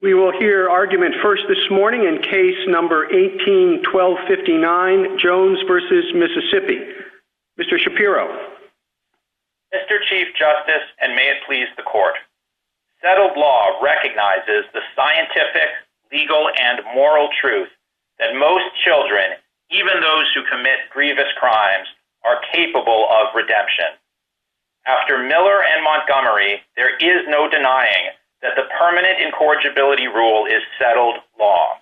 We will hear argument first this morning in case number 18-1259, Jones versus Mississippi. Mr. Shapiro. Mr. Chief Justice, and may it please the Court, settled law recognizes the scientific, legal, and moral truth that most children, even those who commit grievous crimes, are capable of redemption. After Miller and Montgomery, there is no denying that the permanent incorrigibility rule is settled law.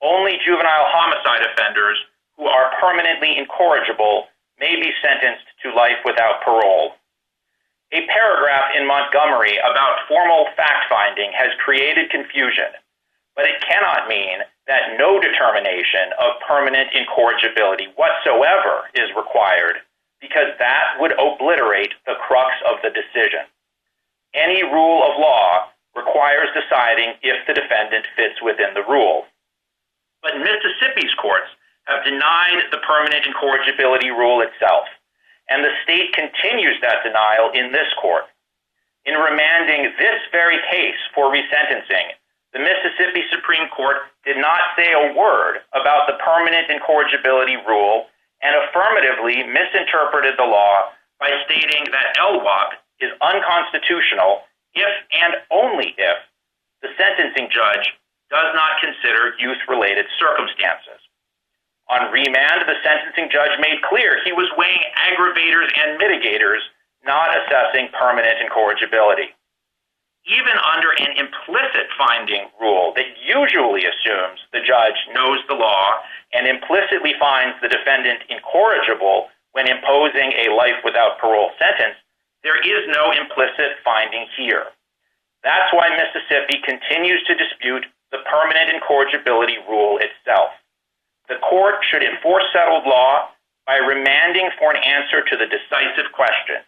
Only juvenile homicide offenders who are permanently incorrigible may be sentenced to life without parole. A paragraph in Montgomery about formal fact-finding has created confusion, but it cannot mean that no determination of permanent incorrigibility whatsoever is required, because that would obliterate the crux of the decision. Any rule of law requires deciding if the defendant fits within the rule. But Mississippi's courts have denied the permanent incorrigibility rule itself, and the state continues that denial in this court. In remanding this very case for resentencing, the Mississippi Supreme Court did not say a word about the permanent incorrigibility rule and affirmatively misinterpreted the law by stating that LWOP is unconstitutional if and only if the sentencing judge does not consider youth-related circumstances. On remand, the sentencing judge made clear he was weighing aggravators and mitigators, not assessing permanent incorrigibility. Even under an implicit finding rule that usually assumes the judge knows the law and implicitly finds the defendant incorrigible when imposing a life without parole sentence, there is no implicit finding here. That's why Mississippi continues to dispute the permanent incorrigibility rule itself. The court should enforce settled law by remanding for an answer to the decisive question: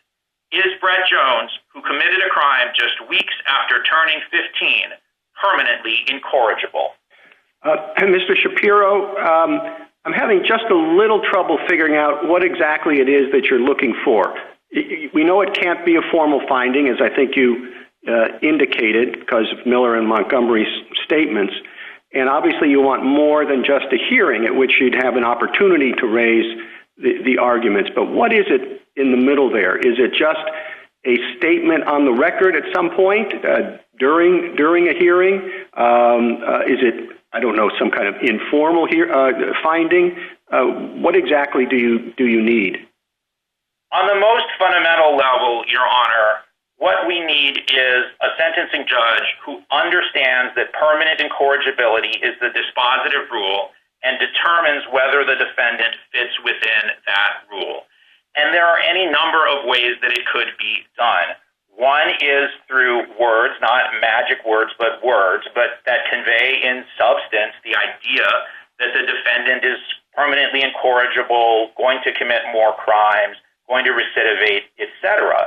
is Brett Jones, who committed a crime just weeks after turning 15, permanently incorrigible? Mr. Shapiro, I'm having just a little trouble figuring out what exactly it is that you're looking for. We know it can't be a formal finding, as I think you indicated, because of Miller and Montgomery's statements. And obviously you want more than just a hearing at which you'd have an opportunity to raise the arguments. But what is it in the middle there? Is it just a statement on the record at some point during a hearing? Is it, I don't know, some kind of informal finding? What exactly do you need? On the most fundamental level, Your Honor, what we need is a sentencing judge who understands that permanent incorrigibility is the dispositive rule and determines whether the defendant fits within that rule. And there are any number of ways that it could be done. One is through words, not magic words, but words, but that convey in substance the idea that the defendant is permanently incorrigible, going to commit more crimes, going to recidivate, etc.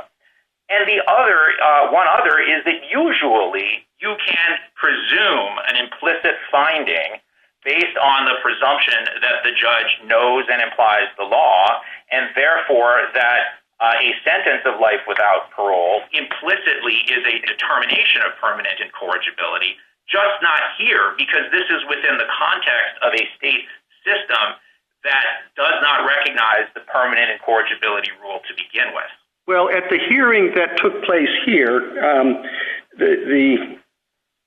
And the other, one other is that usually you can presume an implicit finding based on the presumption that the judge knows and implies the law, and therefore that a sentence of life without parole implicitly is a determination of permanent incorrigibility, just not here, because this is within the context of a state system that does not recognize the permanent incorrigibility rule to begin with. Well, at the hearing that took place here, the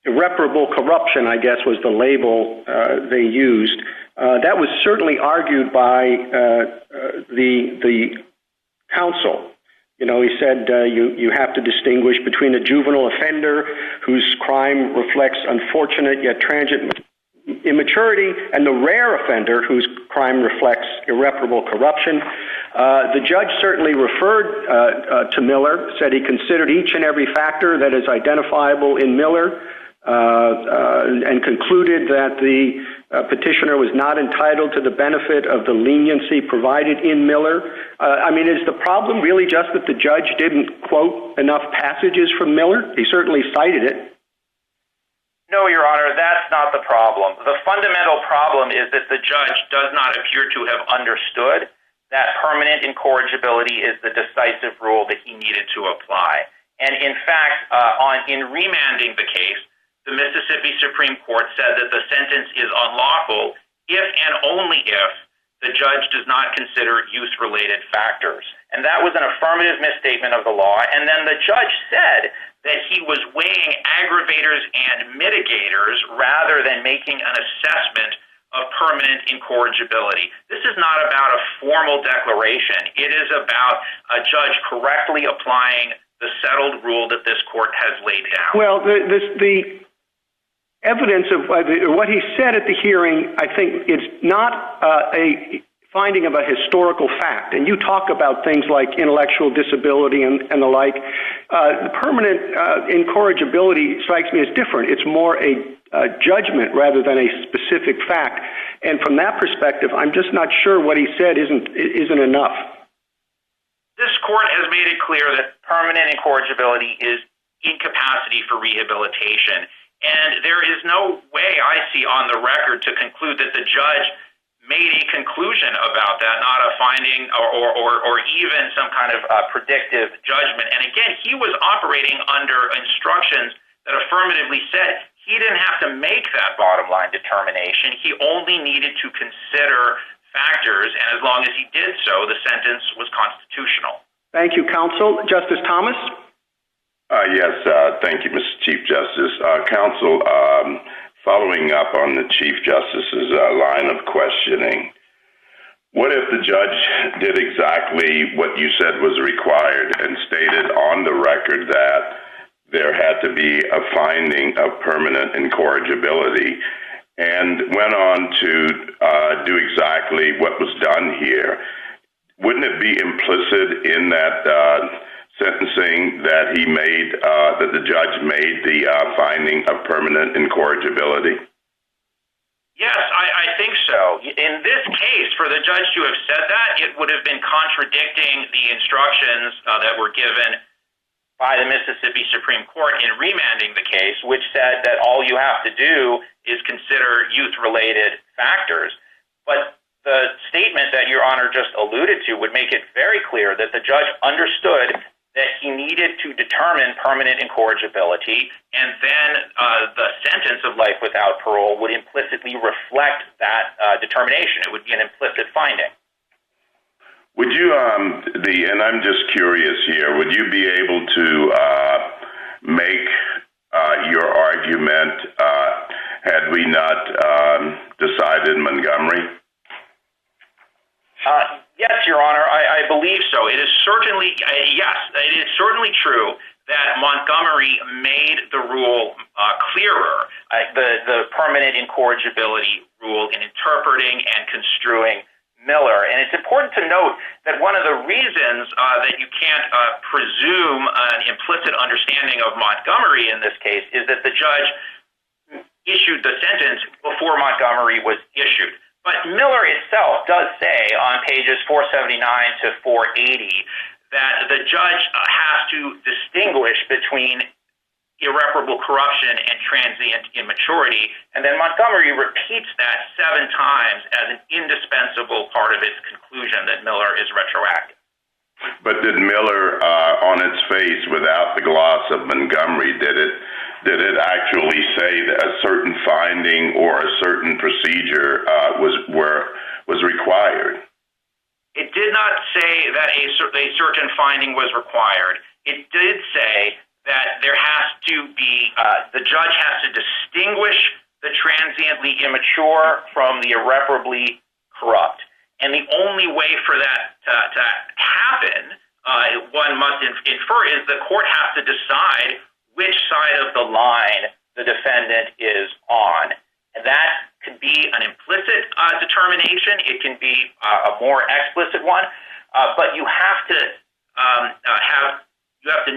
irreparable corruption, I guess, was the label they used. That was certainly argued by the counsel. You know, he said you have to distinguish between a juvenile offender whose crime reflects unfortunate yet transient immaturity and the rare offender whose crime reflects irreparable corruption. The judge certainly referred to Miller, said he considered each and every factor that is identifiable in Miller, and concluded that the petitioner was not entitled to the benefit of the leniency provided in Miller. I mean, is the problem really just that the judge didn't quote enough passages from Miller? He certainly cited it. No, Your Honor, that's not the problem. The fundamental problem is that the judge does not appear to have understood that permanent incorrigibility is the decisive rule that he needed to apply. And in fact, in remanding the case, the Mississippi Supreme Court said that the sentence is unlawful if and only if the judge does not consider youth-related factors. And that was an affirmative misstatement of the law. And then the judge said that he was weighing aggravators and mitigators rather than making an assessment of permanent incorrigibility. This is not about a formal declaration. It is about a judge correctly applying the settled rule that this court has laid down. Well, the evidence of what he said at the hearing, I think it's not a finding of a historical fact. And you talk about things like intellectual disability and the like. Permanent incorrigibility strikes me as different. It's more a judgment rather than a specific fact. And from that perspective, I'm just not sure what he said isn't enough. This court has made it clear that permanent incorrigibility is incapacity for rehabilitation. And there is no way I see on the record to conclude that the judge made a conclusion about that, not a finding or even some kind of predictive judgment. And again, he was operating under instructions that affirmatively said he didn't have to make that bottom line determination. He only needed to consider factors, and as long as he did so, the sentence was constitutional. Thank you, counsel. Justice Thomas? Yes, thank you, Mr. Chief Justice. Counsel, following up on the Chief Justice's line of questioning, what if the judge did exactly what you said was required and stated on the record that there had to be a finding of permanent incorrigibility and went on to do exactly what was done here? Wouldn't it be implicit in that sentencing that he made, that the judge made the finding of permanent incorrigibility? Yes, I think so. In this case, for the judge to have said that, it would have been contradicting the instructions that were given by the Mississippi Supreme Court in remanding the case, which said that all you have to do is consider youth-related factors. But the statement that Your Honor just alluded to would make it very clear that the judge understood that he needed to determine permanent incorrigibility, and then the sentence of life without parole would implicitly reflect that determination. It would be an implicit finding. Would you, and I'm just curious here, would you be able to make your argument had we not decided Montgomery? Yes, Your Honor, I believe so. It is certainly, yes, it is certainly true that Montgomery made the rule clearer, the permanent incorrigibility rule in interpreting and construing Miller. And it's important to note that one of the reasons that you can't presume an implicit understanding of Montgomery in this case is that the judge issued the sentence before Montgomery was issued. But Miller itself does say on pages 479 to 480 that the judge has to distinguish between irreparable corruption and transient immaturity, and then Montgomery repeats that 7 times as an indispensable part of its conclusion that Miller is retroactive. But did Miller, on its face, without the gloss of Montgomery, did it actually say that a certain finding or a certain procedure was required? It did not say that a certain finding was required. It did say that there has to be, the judge has to distinguish the transiently immature from the irreparably corrupt. And the only way for that to happen, one must infer, is the court has to decide which side of the line the defendant is on. And that could be an implicit determination. It can be a more explicit one. But you have to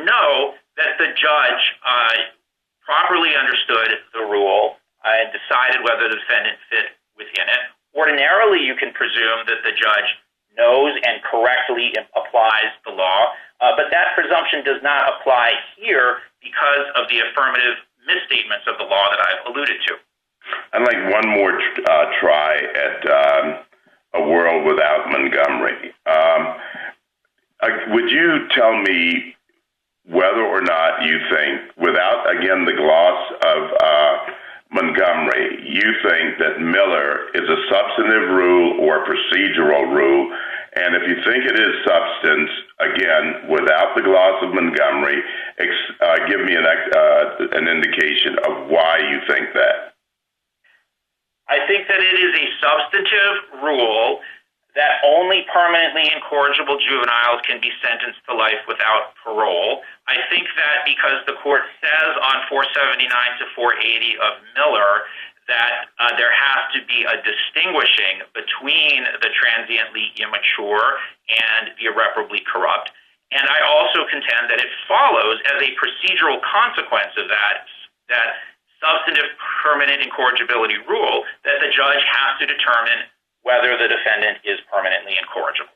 know that the judge properly understood the rule and decided whether the defendant fit within it. Ordinarily, you can presume that the judge knows and correctly applies the law, but that presumption does not apply here because of the affirmative misstatements of the law that I've alluded to. I'd like one more try at a world without Montgomery. Would you tell me whether or not you think, without, again, the gloss of Montgomery, you think that Miller is a substantive rule or a procedural rule? And if you think it is substance, again, without the gloss of Montgomery, give me an indication of why you think that. I think that it is a substantive rule that only permanently incorrigible juveniles can be sentenced to life without parole. I think that because the court says on 479 to 480 of Miller that there has to be a distinguishing between the transiently immature and the irreparably corrupt. And I also contend that it follows as a procedural consequence of that substantive permanent incorrigibility rule that the judge has to determine whether the defendant is permanently incorrigible.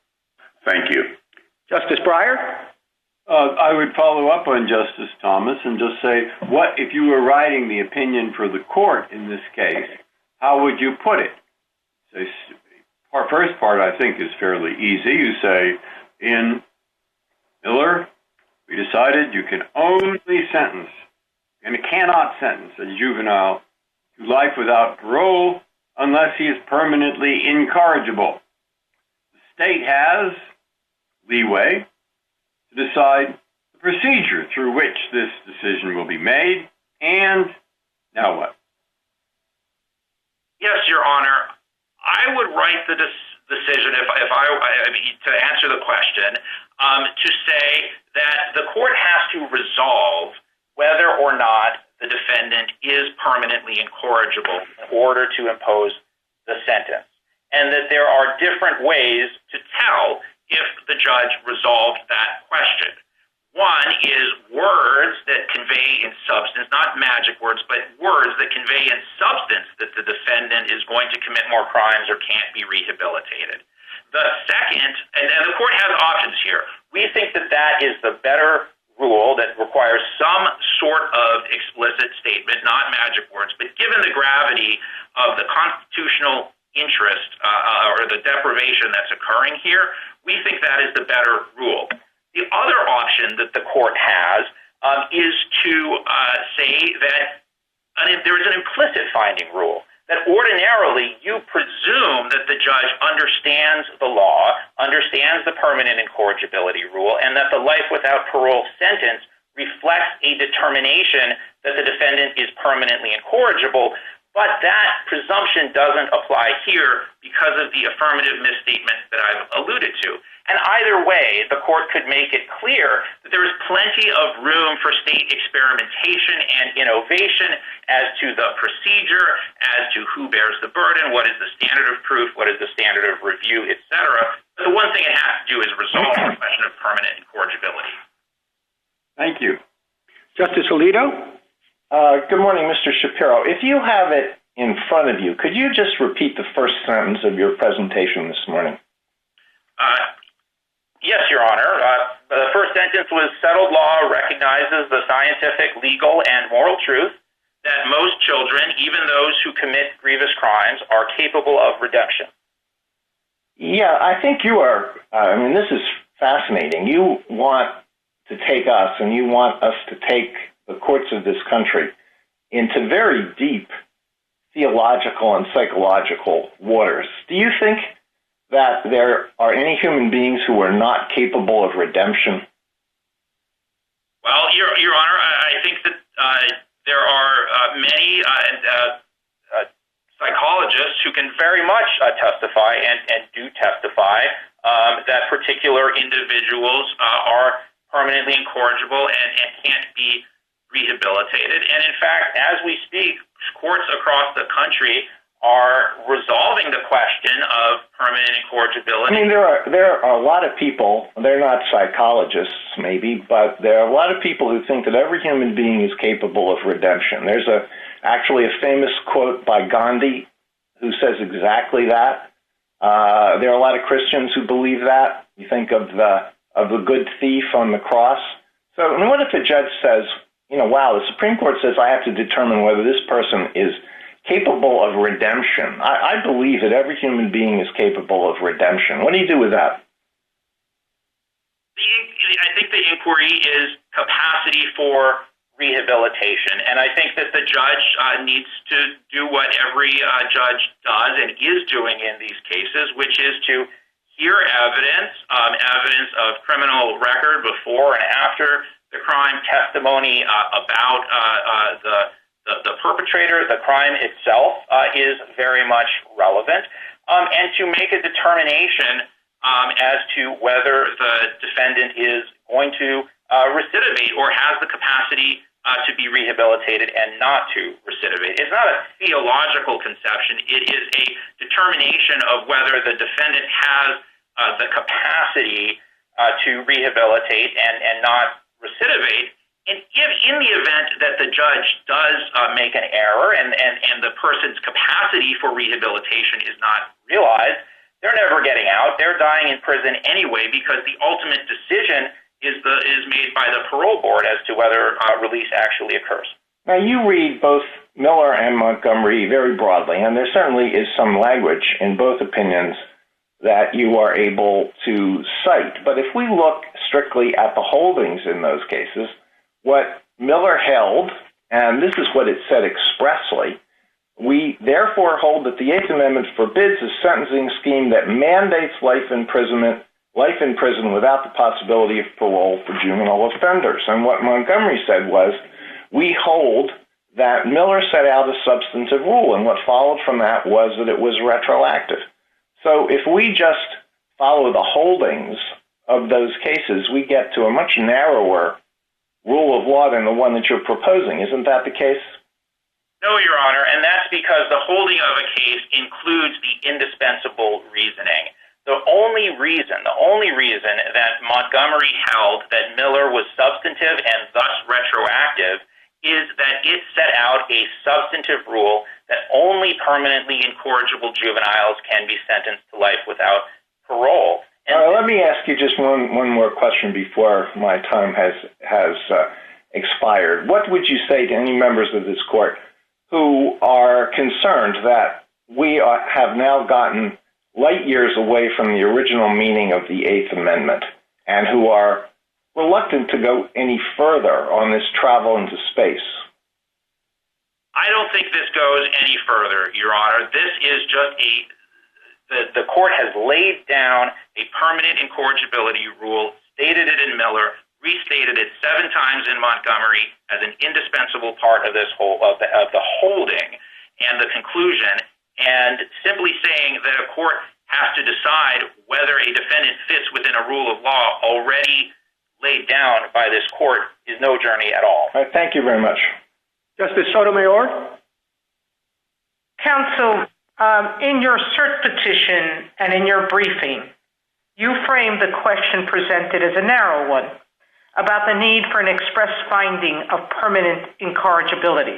Thank you. Justice Breyer? I would follow up on Justice Thomas and just say, what if you were writing the opinion for the court in this case, how would you put it? The first part, I think, is fairly easy. You say, in Miller, we decided you can only sentence, and it cannot sentence a juvenile to life without parole unless he is permanently incorrigible. The state has leeway to decide the procedure through which this decision will be made, and now what? Yes, Your Honor. I would write the decision, to answer the question, to say that the court has to resolve whether or not the defendant is permanently incorrigible in order to impose the sentence, and that there are different ways to tell if the judge resolved that question. One is words that convey in substance, not magic words, but words that convey in substance that the defendant is going to commit more crimes or can't be rehabilitated. The second, and the court has options here. We think that that is the better rule that requires some sort of explicit statement, not magic words, but given the gravity of the constitutional interest or the deprivation that's occurring here, we think that is the better rule. The other option that the court has is to say that there is an implicit finding rule, that ordinarily you presume that the judge understands the law, understands the permanent incorrigibility rule, and that the life without parole sentence reflects a determination that the defendant is permanently incorrigible, but that presumption doesn't apply here because of the affirmative misstatements that I've alluded to. And either way, the court could make it clear that there is plenty of room for state experimentation and innovation as to the procedure, as to who bears the burden, what is the standard of proof, what is the standard of review, etc. But the one thing it has to do is resolve the question of permanent incorrigibility. Thank you. Justice Alito? Good morning, Mr. Shapiro. If you have it in front of you, could you just repeat the first sentence of your presentation this morning? Yes, Your Honor. The first sentence was settled law recognizes the scientific, legal, and moral truth that most children, even those who commit grievous crimes, are capable of redemption. Yeah, I think you are. This is fascinating. You want to take us and you want us to take the courts of this country into very deep theological and psychological waters. Do you think that there are any human beings who are not capable of redemption? Well, Your Honor, I think that there are many psychologists who can very much testify and do testify that particular individuals are permanently incorrigible and can't be rehabilitated. And in fact, as we speak, courts across the country are resolving the question of permanent incorrigibility. There are a lot of people, they're not psychologists maybe, but there are a lot of people who think that every human being is capable of redemption. There's actually a famous quote by Gandhi who says exactly that. There are a lot of Christians who believe that. You think of the good thief on the cross. So what if a judge says, wow, the Supreme Court says I have to determine whether this person is capable of redemption. I believe that every human being is capable of redemption. What do you do with that? I think think the inquiry is capacity for rehabilitation, and I think that the judge needs to do what every judge does and is doing in these cases, which is to hear evidence of criminal record before and after the crime, testimony about the perpetrator. The crime itself is very much relevant, and to make a determination as to whether the defendant is going to recidivate or has the capacity to be rehabilitated and not to recidivate. It's not a theological conception. It is a determination of whether the defendant has the capacity to rehabilitate and not recidivate. And if in the event that the judge does make an error and the person's capacity for rehabilitation is not realized, they're never getting out. They're dying in prison anyway, because the ultimate decision is made by the parole board as to whether release actually occurs. Now, you read both Miller and Montgomery very broadly, and there certainly is some language in both opinions that you are able to cite. But if we look strictly at the holdings in those cases, what Miller held, and this is what it said expressly, we therefore hold that the Eighth Amendment forbids a sentencing scheme that mandates life in prison without the possibility of parole for juvenile offenders. And what Montgomery said was, we hold that Miller set out a substantive rule, and what followed from that was that it was retroactive. So if we just follow the holdings of those cases, we get to a much narrower rule of law than the one that you're proposing. Isn't that the case? No, Your Honor, and that's because the holding of a case includes the indispensable reasoning. The only reason that Montgomery held that Miller was substantive and thus retroactive is that it set out a substantive rule that only permanently incorrigible juveniles can be sentenced to life without parole. Let me ask you just one more question before my time has expired. What would you say to any members of this court who are concerned that we have now gotten light years away from the original meaning of the Eighth Amendment and who are reluctant to go any further on this travel into space? I don't think this goes any further, Your Honor. This is just the court has laid down a permanent incorrigibility rule, stated it in Miller, restated it 7 times in Montgomery as an indispensable part of this of the holding and the conclusion, and simply saying that a court has to decide whether a defendant fits within a rule of law already laid down by this court is no journey at all. All right, thank you very much. Justice Sotomayor? Counsel, in your cert petition and in your briefing, you framed the question presented as a narrow one about the need for an express finding of permanent incorrigibility.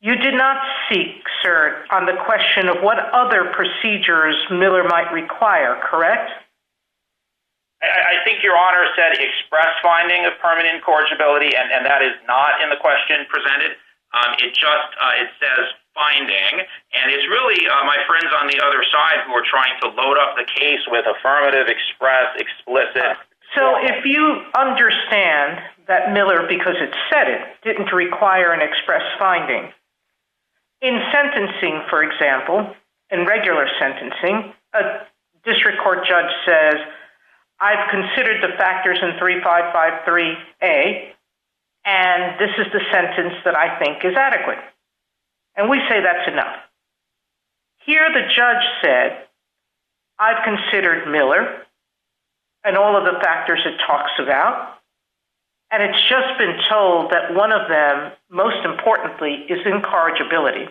You did not seek cert on the question of what other procedures Miller might require, correct? I think Your Honor said express finding of permanent incorrigibility, and that is not in the question presented. It says finding, and it's really my friends on the other side who are trying to load up the case with affirmative, express, explicit. So if you understand that Miller, because it said it, didn't require an express finding, in sentencing, for example, in regular sentencing, a district court judge says, I've considered the factors in 3553A, and this is the sentence that I think is adequate. And we say that's enough. Here the judge said, I've considered Miller and all of the factors it talks about, and it's just been told that one of them, most importantly, is incorrigibility.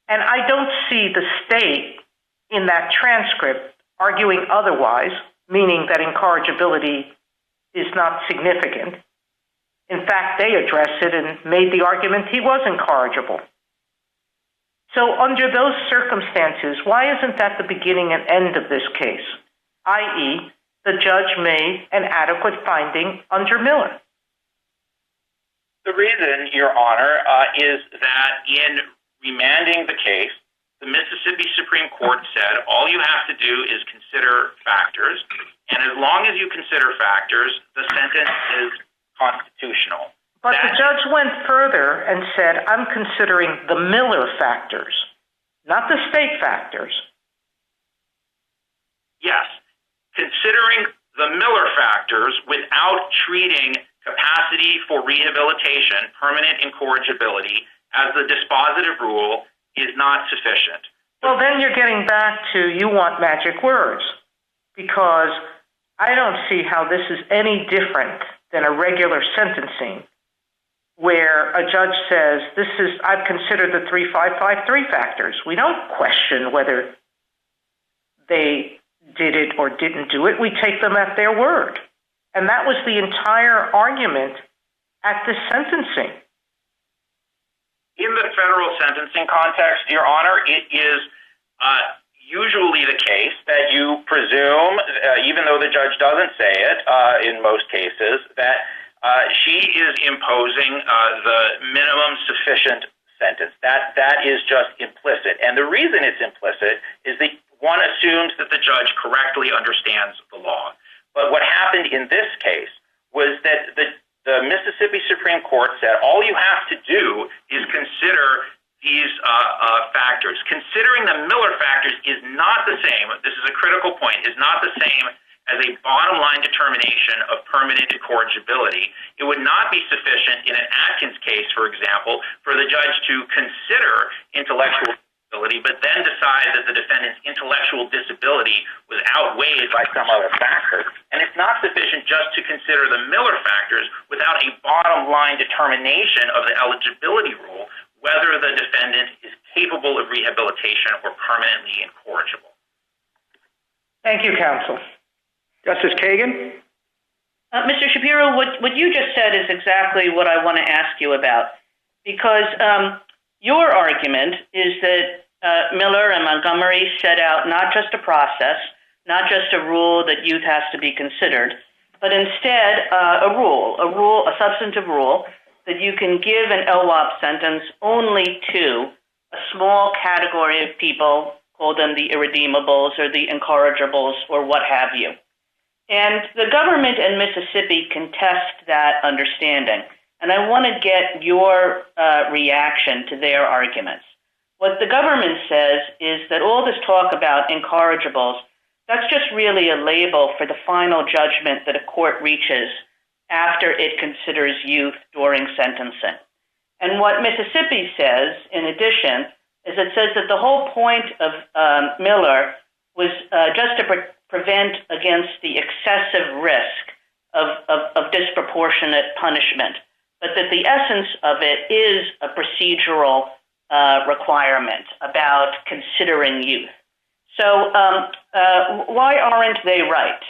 And I don't see the state in that transcript arguing otherwise, meaning that incorrigibility is not significant. In fact, they addressed it and made the argument he was incorrigible. So under those circumstances, why isn't that the beginning and end of this case, i.e., the judge made an adequate finding under Miller? The reason, Your Honor, is that in remanding the case the Mississippi Supreme Court said all you have to do is consider factors, and as long as you consider factors, the sentence is constitutional. But the judge went further and said, I'm considering the Miller factors, not the state factors. Yes, considering the Miller factors without treating capacity for rehabilitation, permanent incorrigibility, as the dispositive rule is not sufficient. Well, then you're getting back to you want magic words, because I don't see how this is any different than a regular sentencing where a judge says, I've considered the 3553 factors. We don't question whether they did it or didn't do it. We take them at their word. And that was the entire argument at the sentencing. In the federal sentencing context, Your Honor, it is usually the case that you presume, even though the judge doesn't say it in most cases, that she is imposing the minimum sufficient sentence. That is just implicit. And the reason it's implicit is that one assumes that the judge correctly understands the law. But what happened in this case was that the Mississippi Supreme Court said all you have to do is consider these factors. Considering the Miller factors is not the same, this is a critical point, is not the same as a bottom line determination of permanent incorrigibility. It would not be sufficient in an Atkins case, for example, for the judge to consider intellectual disability, but then decide that the defendant's intellectual disability was outweighed by some other factor. And it's not sufficient just to consider the Miller factors without a bottom line determination of the eligibility rule, whether the defendant is capable of rehabilitation or permanently incorrigible. Thank you, counsel. Justice Kagan? Mr. Shapiro, what you just said is exactly what I want to ask you about, because your argument is that Miller and Montgomery set out not just a process, not just a rule that youth has to be considered, but instead a substantive rule that you can give an LWOP sentence only to a small category of people, call them the irredeemables or the incorrigibles or what have you. And the government in Mississippi contest that understanding. And I want to get your reaction to their arguments. What the government says is that all this talk about incorrigibles, that's just really a label for the final judgment that a court reaches after it considers youth during sentencing. And what Mississippi says, in addition, is it says that the whole point of Miller was just to prevent against the excessive risk of disproportionate punishment, but that the essence of it is a procedural requirement about considering youth. So why aren't they right?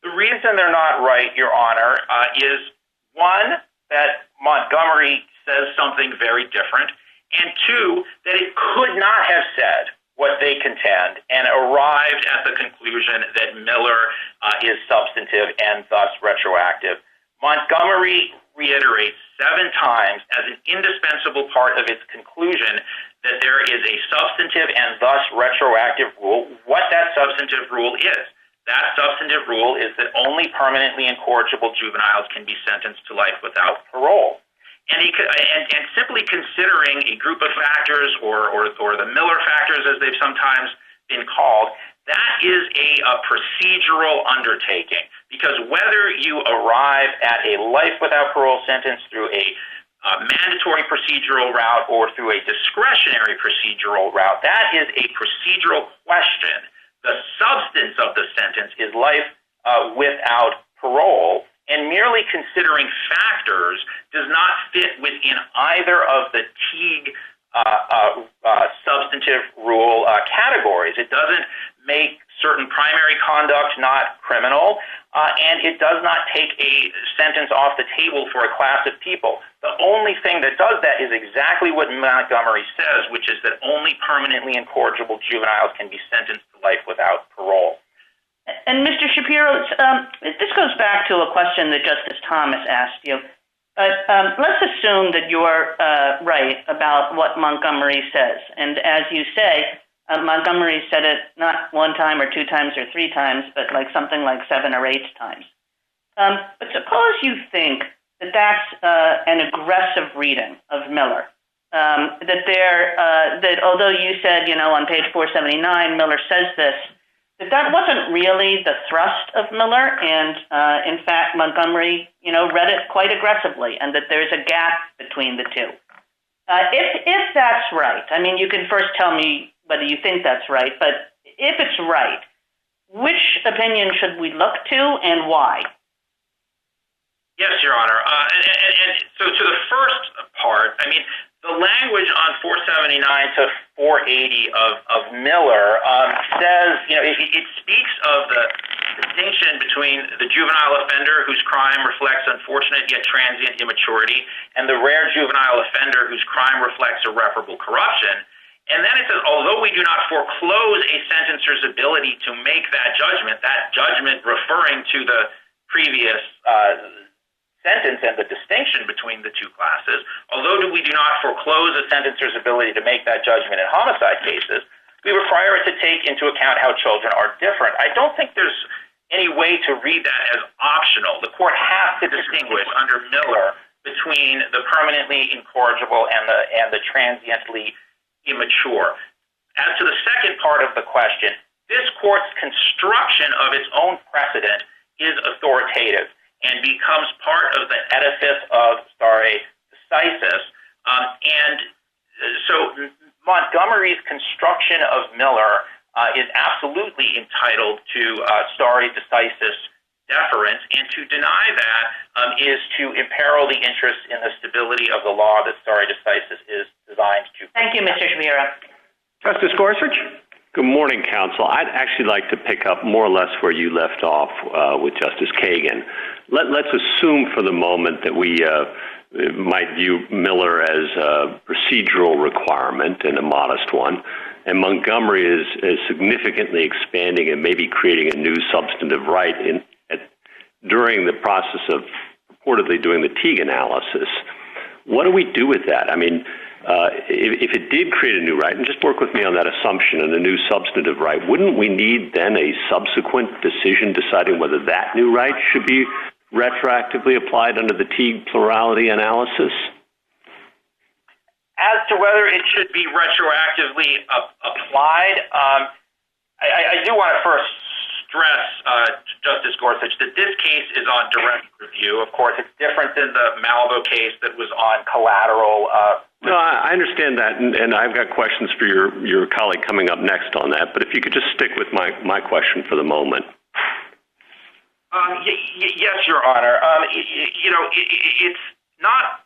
The reason they're not right, Your Honor, is one, that Montgomery says something very different, and two, that it could not have said what they contend and arrived at the conclusion that Miller is substantive and thus retroactive. Montgomery reiterates 7 times as an indispensable part of its conclusion that there is a substantive and thus retroactive rule. What that substantive rule is, that substantive rule is that only permanently incorrigible juveniles can be sentenced to life without parole. And simply considering a group of factors or the Miller factors, as they've sometimes been called, that is a procedural undertaking. Because whether you arrive at a life without parole sentence through a mandatory procedural route or through a discretionary procedural route, that is a procedural question. The substance of the sentence is life without parole. And merely considering factors does not fit within either of the Teague substantive rule categories. It doesn't make certain primary conduct not criminal, and it does not take a sentence off the table for a class of people. The only thing that does that is exactly what Montgomery says, which is that only permanently incorrigible juveniles can be sentenced to life without parole. And Mr. Shapiro, this goes back to a question that Justice Thomas asked you. But let's assume that you're right about what Montgomery says. And as you say, Montgomery said it not one time or two times or three times, but like something like 7 or 8 times. But suppose you think that that's an aggressive reading of Miller. That although you said, on page 479, Miller says this, that wasn't really the thrust of Miller, and in fact, Montgomery, read it quite aggressively, and that there's a gap between the two. If that's right, I mean, you can first tell me whether you think that's right, but if it's right, which opinion should we look to and why? Yes, Your Honor. And so to the first part, I mean, the language on 479 to 480 of Miller says, it speaks of the distinction between the juvenile offender whose crime reflects unfortunate yet transient immaturity and the rare juvenile offender whose crime reflects irreparable corruption. And then it says, although we do not foreclose a sentencer's ability to make that judgment referring to the previous sentence and the distinction between the two classes, although we do not foreclose a sentencer's ability to make that judgment in homicide cases, we require it to take into account how children are different. I don't think there's any way to read that as optional. The court has to distinguish under Miller between the permanently incorrigible and the transiently immature. As to the second part of the question, this court's construction of its own precedent is authoritative and becomes part of the edifice of stare decisis. And so Montgomery's construction of Miller is absolutely entitled to stare decisis deference, and to deny that is to imperil the interest in the stability of the law that stare decisis is designed to. Thank you, Mr. Shapiro. Justice Gorsuch? Good morning, counsel. I'd actually like to pick up more or less where you left off with Justice Kagan. Let's assume for the moment that we might view Miller as a procedural requirement and a modest one, and Montgomery is significantly expanding and maybe creating a new substantive right during the process of purportedly doing the Teague analysis. What do we do with that? I mean, if it did create a new right, and just work with me on that assumption and a new substantive right, wouldn't we need then a subsequent decision deciding whether that new right should be retroactively applied under the Teague plurality analysis? As to whether it should be retroactively applied, I do want to first stress, Justice Gorsuch, that this case is on direct review. Of course, it's different than the Malibu case that was on collateral. No, I understand that, and I've got questions for your colleague coming up next on that, but if you could just stick with my question for the moment. Yes, Your Honor. It's not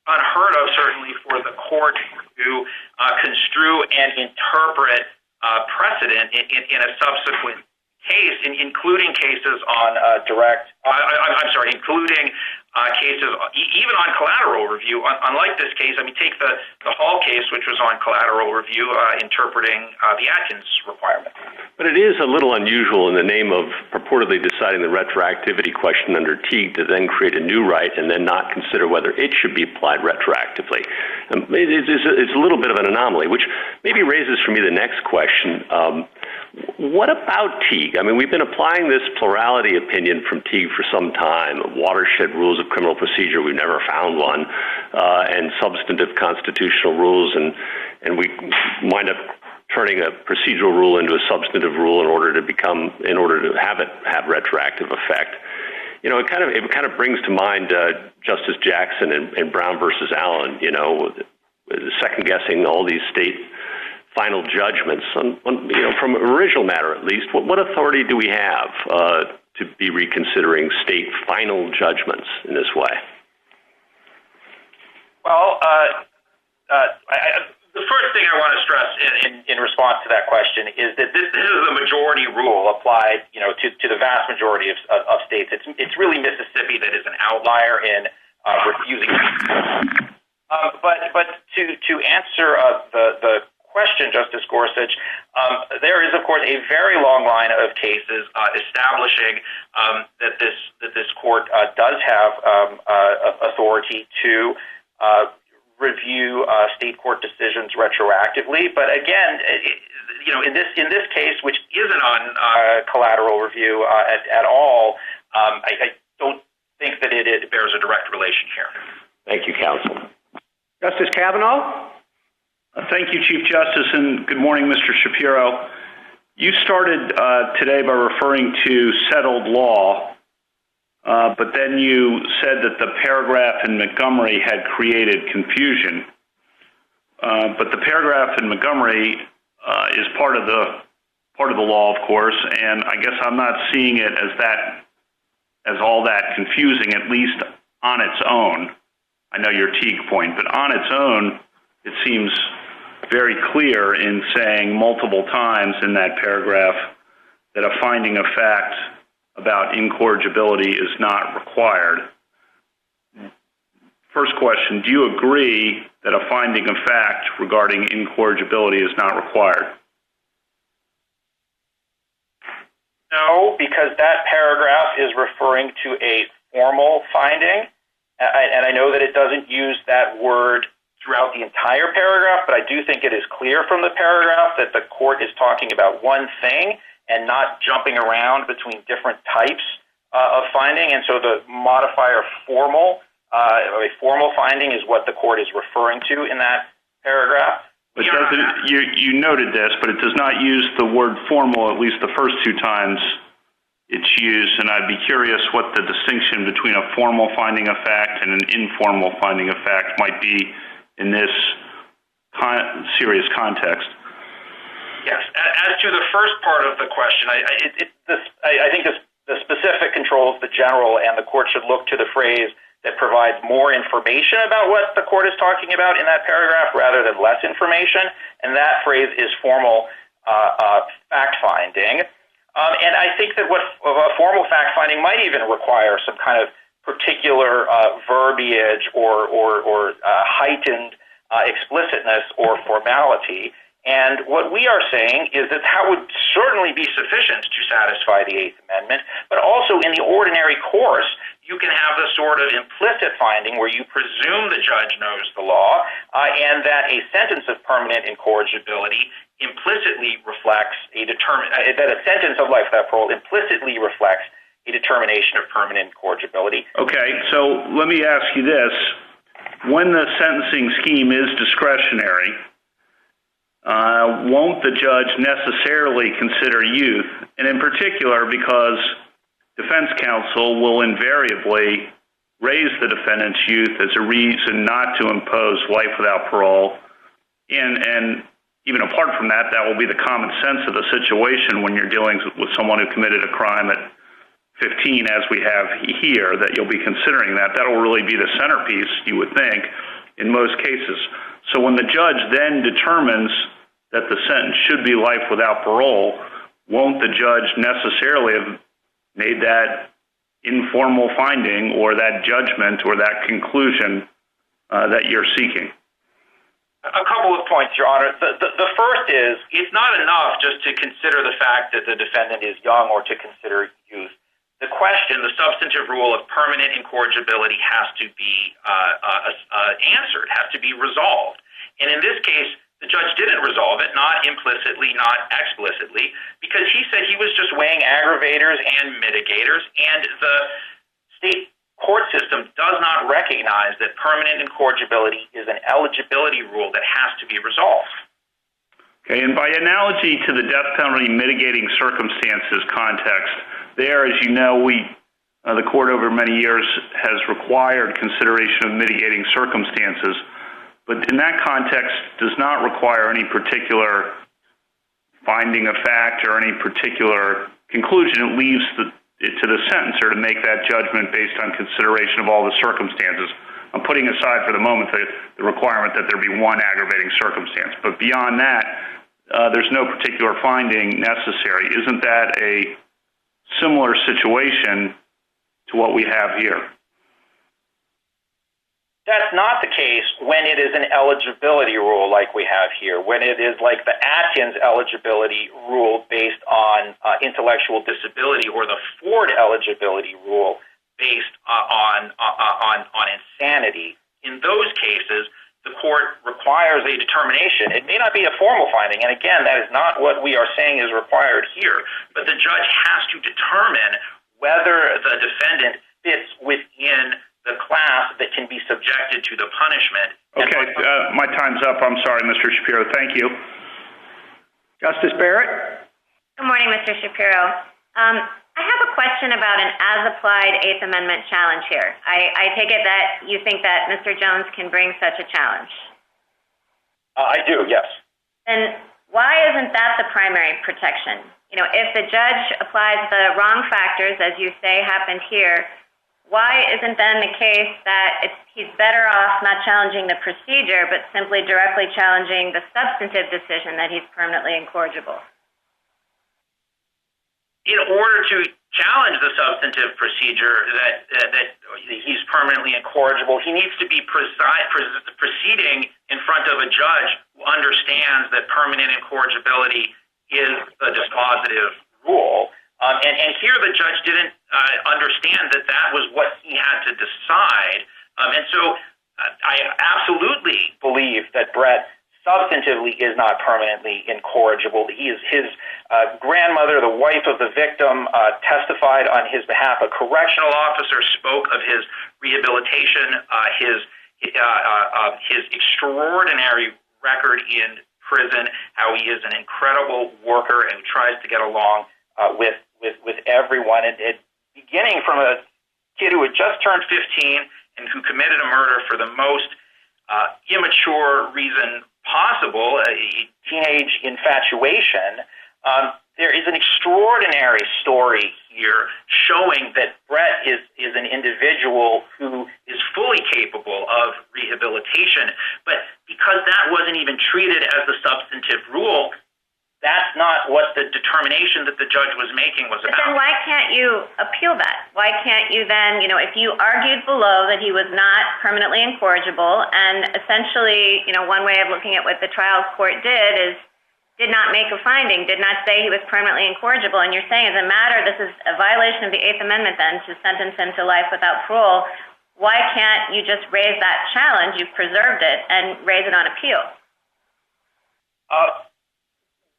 unheard of, certainly, for the court to construe and interpret precedent in a subsequent case, including cases on including cases even on collateral review. Unlike this case, I mean, take the Hall case, which was on collateral review, interpreting the Atkins requirement. But it is a little unusual in the name of purportedly deciding the retroactivity question under Teague to then create a new right and then not consider whether it should be applied retroactively. It's a little bit of an anomaly, which maybe raises for me the next question. What about Teague? I mean, we've been applying this plurality opinion from Teague for some time, watershed rules of criminal procedure, we've never found one, and substantive constitutional rules, and we wind up turning a procedural rule into a substantive rule in order to have it have retroactive effect. You know, it kind of brings to mind Justice Jackson and Brown versus Allen, second guessing all these state final judgments from original matter, at least. What authority do we have to be reconsidering state final judgments in this way? Well, the first thing I want to stress in response to that question is that this is the majority rule applied, to the vast majority of states. It's really Mississippi that is an outlier in refusing. But to answer the question, Justice Gorsuch, there is, of course, a very long line of cases establishing that this court does have authority to review state court decisions retroactively. But again, in this case, which isn't on collateral review at all, I don't think that it bears a direct relation here. Thank you, counsel. Justice Kavanaugh? Thank you, Chief Justice, and good morning, Mr. Shapiro. You started today by referring to settled law, but then you said that the paragraph in Montgomery had created confusion. But the paragraph in Montgomery is part of the law, of course, and I guess I'm not seeing it as all that confusing, at least on its own. I know your Teague point, but on its own, it seems very clear in saying multiple times in that paragraph that a finding of fact about incorrigibility is not required. First question, do you agree that a finding of fact regarding incorrigibility is not required? No, because that paragraph is referring to a formal finding, and I know that it doesn't use that word throughout the entire paragraph, but I do think it is clear from the paragraph that the court is talking about one thing and not jumping around between different types of finding. And so the modifier formal, a formal finding is what the court is referring to in that paragraph. But you noted this, but it does not use the word formal at least the first two times it's used, and I'd be curious what the distinction between a formal finding of fact and an informal finding of fact might be in this serious context. Yes. As to the first part of the question, I think the specific controls the general, and the court should look to the phrase that provides more information about what the court is talking about in that paragraph rather than less information, and that phrase is formal fact-finding. And I think that what a formal fact-finding might even require some kind of particular verbiage or heightened explicitness or formality. And what we are saying is that that would certainly be sufficient to satisfy the Eighth Amendment, but also in the ordinary course, you can have the sort of implicit finding where you presume the judge knows the law and that a sentence of permanent incorrigibility implicitly reflects that a sentence of life without parole implicitly reflects a determination of permanent incorrigibility. Okay, so let me ask you this. When the sentencing scheme is discretionary, won't the judge necessarily consider youth? And in particular, because defense counsel will invariably raise the defendant's youth as a reason not to impose life without parole. And even apart from that, that will be the common sense of the situation when you're dealing with someone who committed a crime at 15, as we have here, that you'll be considering that. That'll really be the centerpiece, you would think, in most cases. So when the judge then determines that the sentence should be life without parole, won't the judge necessarily have made that informal finding or that judgment or that conclusion that you're seeking? A couple of points, Your Honor. The first is, it's not enough just to consider the fact that the defendant is young or to consider youth. The question, the substantive rule of permanent incorrigibility has to be answered, has to be resolved. And in this case, the judge didn't resolve it, not implicitly, not explicitly, because he said he was just weighing aggravators and mitigators, and the state court system does not recognize that permanent incorrigibility is an eligibility rule that has to be resolved. Okay, and by analogy to the death penalty mitigating circumstances context, there, as you know, the court over many years has required consideration of mitigating circumstances, but in that context does not require any particular finding of fact or any particular conclusion. It leaves it to the sentencer to make that judgment based on consideration of all the circumstances. I'm putting aside for the moment the requirement that there be one aggravating circumstance, but beyond that, there's no particular finding necessary. Isn't that a similar situation to what we have here? That's not the case when it is an eligibility rule like we have here, when it is like the Atkins eligibility rule based on intellectual disability, or the Ford eligibility rule based on insanity. In those cases, the court requires a determination. It may not be a formal finding, and again, that is not what we are saying is required here, but the judge has to determine whether the defendant fits within the class that can be subjected to the punishment. Okay, my time's up. I'm sorry, Mr. Shapiro. Thank you. Justice Barrett? Good morning, Mr. Shapiro. I have a question about an as-applied Eighth Amendment challenge here. I take it that you think that Mr. Jones can bring such a challenge. I do, yes. Then why isn't that the primary protection? You know, if the judge applies the wrong factors, as you say happened here, why isn't then the case that he's better off not challenging the procedure, but simply directly challenging the substantive decision that he's permanently incorrigible? In order to challenge the substantive procedure that he's permanently incorrigible, he needs to be proceeding in front of a judge who understands that permanent incorrigibility is the dispositive rule. And here the judge didn't understand that that was what he had to decide. And so I absolutely believe that Brett substantively is not permanently incorrigible. His grandmother, the wife of the victim, testified on his behalf. A correctional officer spoke of his rehabilitation, his extraordinary record in prison, how he is an incredible worker and tries to get along with everyone, and beginning from a kid who had just turned 15 and who committed a murder for the most immature reason possible, a teenage infatuation. There is an extraordinary story here showing that Brett is an individual who is fully capable of rehabilitation, but because that wasn't even treated as the substantive rule, that's not what the determination that the judge was making was about. But then why can't you appeal that? Why can't you then, if you argued below that he was not permanently incorrigible, and essentially, one way of looking at what the trial court did not make a finding, did not say he was permanently incorrigible, and you're saying as a matter, this is a violation of the Eighth Amendment then to sentence him to life without parole, why can't you just raise that challenge, you've preserved it, and raise it on appeal?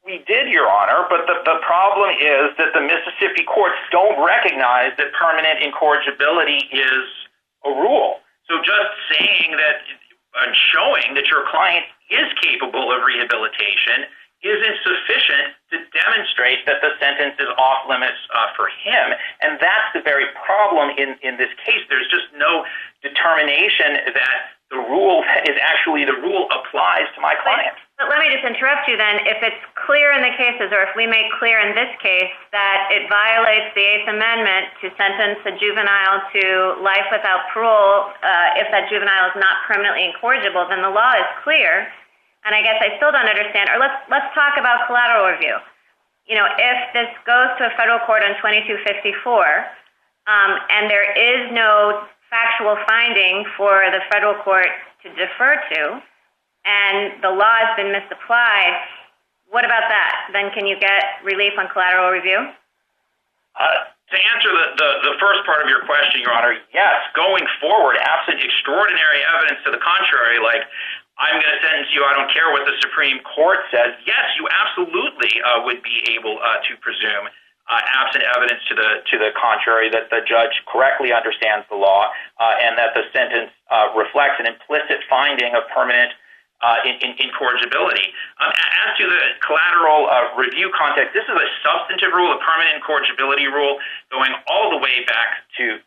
We did, Your Honor, but the problem is that the Mississippi courts don't recognize that permanent incorrigibility is a rule. So just saying that and showing that your client is capable of rehabilitation isn't sufficient to demonstrate that the sentence is off limits for him. And that's the very problem in this case. There's just no determination that the rule is actually the rule applies to my client. But let me just interrupt you then. If it's clear in the cases, or if we make clear in this case that it violates the Eighth Amendment to sentence a juvenile to life without parole, if that juvenile is not permanently incorrigible, then the law is clear. And I guess I still don't understand. Or let's talk about collateral review. If this goes to a federal court on 2254, and there is no factual finding for the federal court to defer to, and the law has been misapplied, what about that? Then can you get relief on collateral review? To answer the first part of your question, Your Honor, yes, going forward, absent extraordinary evidence to the contrary, like I'm going to sentence you, I don't care what the Supreme Court says, yes, you absolutely would be able to presume, absent evidence to the contrary, that the judge correctly understands the law and that the sentence reflects an implicit finding of permanent incorrigibility. As to the collateral review context, this is a substantive rule, a permanent incorrigibility rule, going all the way back to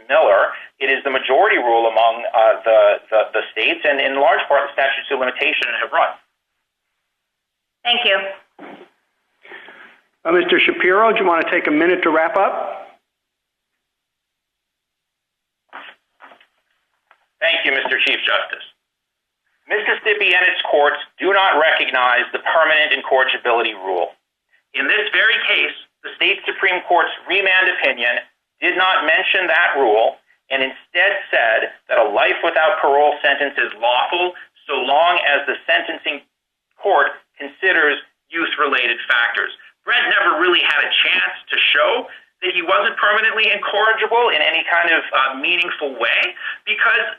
Miller. It is the majority rule among the states, and in large part, the statutes of limitation have run. Thank you. Mr. Shapiro, do you want to take a minute to wrap up? Thank you, Mr. Chief Justice. Mississippi and its courts do not recognize the permanent incorrigibility rule. In this very case, the state Supreme Court's remand opinion did not mention that rule, and instead said that a life without parole sentence is lawful so long as the sentencing court considers youth-related factors. Brett never really had a chance to show that he wasn't permanently incorrigible in any kind of meaningful way because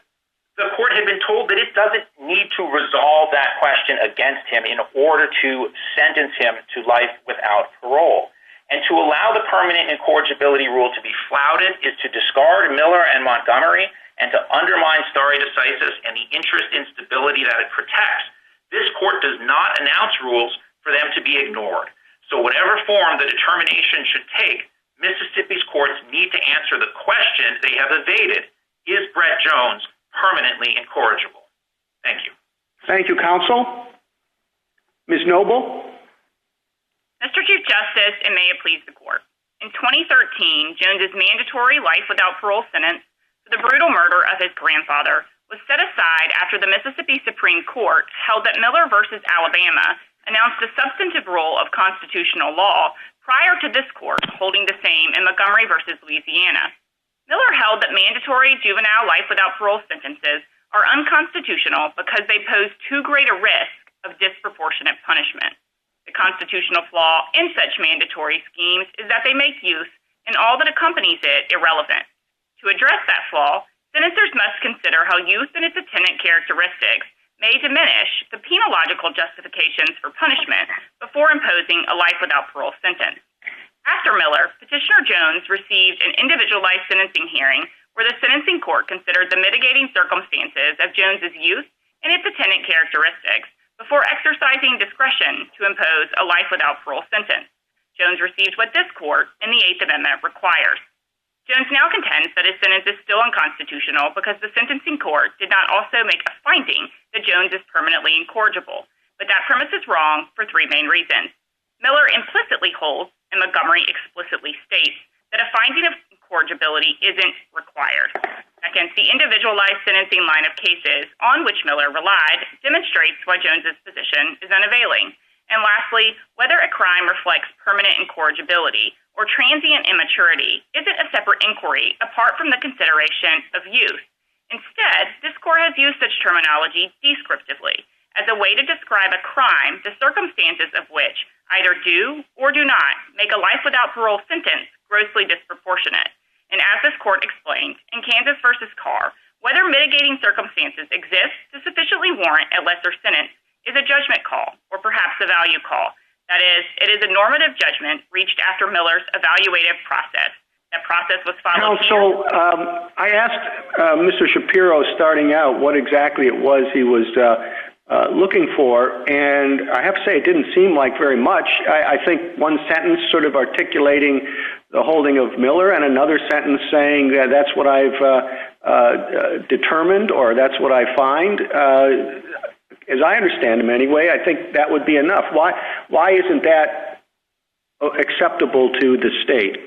the court had been told that it doesn't need to resolve that question against him in order to sentence him to life without parole. And to allow the permanent incorrigibility rule to be flouted is to discard Miller and Montgomery and to undermine stare decisis and the interest in stability that it protects. This court does not announce rules for them to be ignored. So whatever form the determination should take, Mississippi's courts need to answer the question they have evaded. Is Brett Jones permanently incorrigible? Thank you. Thank you, counsel. Ms. Noble? Mr. Chief Justice, and may it please the court. In 2013, Jones's mandatory life without parole sentence for the brutal murder of his grandfather was set aside after the Mississippi Supreme Court held that Miller versus Alabama announced a substantive rule of constitutional law prior to this court holding the same in Montgomery versus Louisiana. Miller held that mandatory juvenile life without parole sentences are unconstitutional because they pose too great a risk of disproportionate punishment. The constitutional flaw in such mandatory schemes is that they make youth and all that accompanies it irrelevant. To address that flaw, sentencers must consider how youth and its attendant characteristics may diminish the penological justifications for punishment before imposing a life without parole sentence. After Miller, Petitioner Jones received an individualized sentencing hearing where the sentencing court considered the mitigating circumstances of Jones's youth and its attendant characteristics before exercising discretion to impose a life without parole sentence. Jones received what this court in the Eighth Amendment requires. Jones now contends that his sentence is still unconstitutional because the sentencing court did not also make a finding that Jones is permanently incorrigible, but that premise is wrong for three main reasons. Miller implicitly holds, and Montgomery explicitly states, that a finding of incorrigibility isn't required. Second, the individualized sentencing line of cases on which Miller relied demonstrates why Jones's position is unavailing. And lastly, whether a crime reflects permanent incorrigibility or transient immaturity isn't a separate inquiry apart from the consideration of youth. Instead, this court has used such terminology descriptively as a way to describe a crime, the circumstances of which either do or do not make a life without parole sentence grossly disproportionate. And as this court explained in Kansas versus Carr, whether mitigating circumstances exist to sufficiently warrant a lesser sentence is a judgment call, or perhaps a value call. That is, it is a normative judgment reached after Miller's evaluative process. That process was followed. Counsel, I asked Mr. Shapiro starting out what exactly it was he was looking for, and I have to say it didn't seem like very much. I think one sentence sort of articulating the holding of Miller and another sentence saying that's what I've determined or that's what I find. As I understand him anyway, I think that would be enough. Why isn't that acceptable to the state?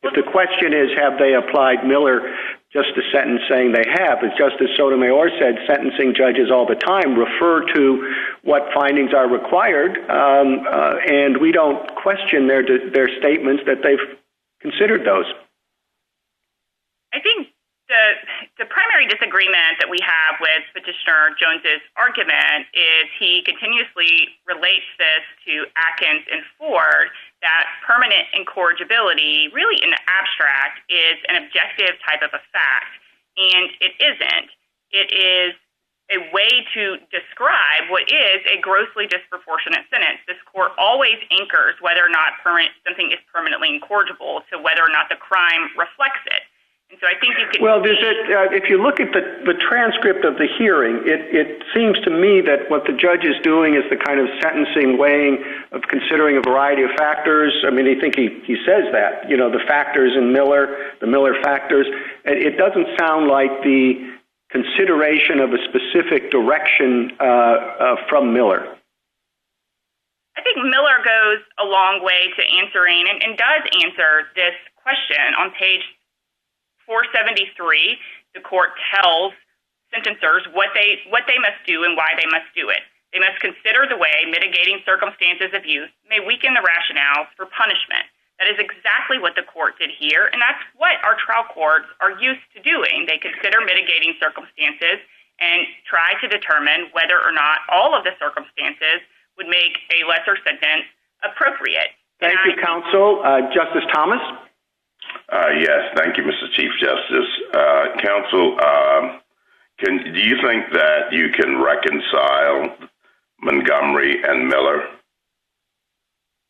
If the question is, have they applied Miller, just a sentence saying they have, as Justice Sotomayor said, sentencing judges all the time refer to what findings are required, and we don't question their statements that they've considered those. I think the primary disagreement that we have with Petitioner Jones's argument is he continuously relates this to Atkins and Ford, that permanent incorrigibility really in the abstract is an objective type of a fact, and it isn't. It is a way to describe what is a grossly disproportionate sentence. This court always anchors whether or not something is permanently incorrigible to whether or not the crime reflects it. And so I think you can. Well, if you look at the transcript of the hearing, it seems to me that what the judge is doing is the kind of sentencing weighing of considering a variety of factors. I mean, I think he says that, the factors in Miller, the Miller factors. It doesn't sound like the consideration of a specific direction from Miller. I think Miller goes a long way to answering and does answer this question. On page 473, the court tells sentencers what they must do and why they must do it. They must consider the way mitigating circumstances of youth may weaken the rationale for punishment. That is exactly what the court did here, and that's what our trial courts are used to doing. They consider mitigating circumstances and try to determine whether or not all of the circumstances would make a lesser sentence appropriate. Thank you, counsel. Justice Thomas? Yes, thank you, Mr. Chief Justice. Counsel, do you think that you can reconcile Montgomery and Miller?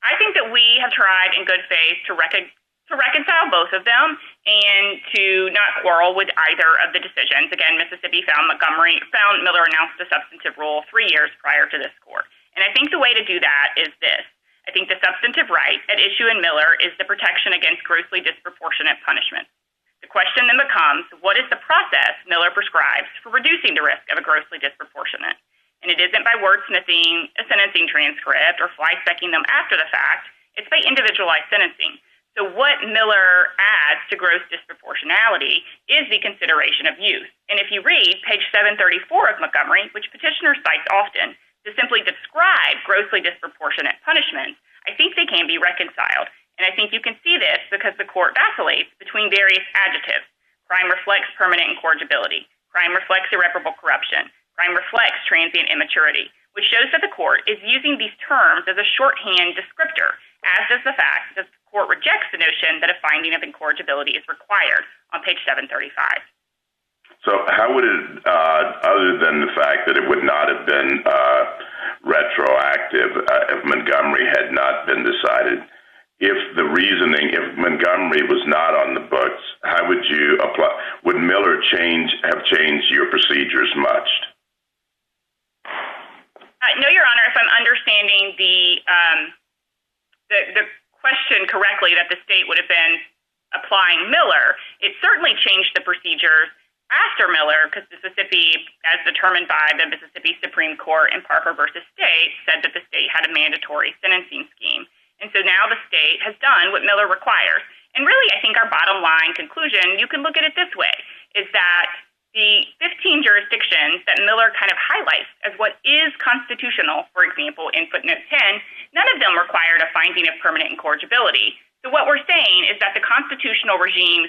I think that we have tried in good faith to reconcile both of them and to not quarrel with either of the decisions. Again, Mississippi found Miller announced a substantive rule 3 years prior to this court. And I think the way to do that is this. I think the substantive right at issue in Miller is the protection against grossly disproportionate punishment. The question then becomes, what is the process Miller prescribes for reducing the risk of a grossly disproportionate? And it isn't by wordsmithing a sentencing transcript or fly-specking them after the fact. It's by individualized sentencing. So what Miller adds to gross disproportionality is the consideration of youth. And if you read page 734 of Montgomery, which petitioner cites often, to simply describe grossly disproportionate punishments, I think they can be reconciled. And I think you can see this because the court vacillates between various adjectives. Crime reflects permanent incorrigibility. Crime reflects irreparable corruption. Crime reflects transient immaturity, which shows that the court is using these terms as a shorthand descriptor, as does the fact that the court rejects the notion that a finding of incorrigibility is required on page 735. So how would it, other than the fact that it would not have been retroactive if Montgomery had not been decided, if Montgomery was not on the books, how would you apply? Would Miller have changed your procedures much? No, Your Honor, if I'm understanding the question correctly, that the state would have been applying Miller, it certainly changed the procedures after Miller, because Mississippi, as determined by the Mississippi Supreme Court in Parker versus State, said that the state had a mandatory sentencing scheme. And so now the state has done what Miller requires. And really, I think our bottom line conclusion, you can look at it this way, is that the 15 jurisdictions that Miller kind of highlights as what is constitutional, for example, in footnote 10, none of them required a finding of permanent incorrigibility. So what we're saying is that the constitutional regimes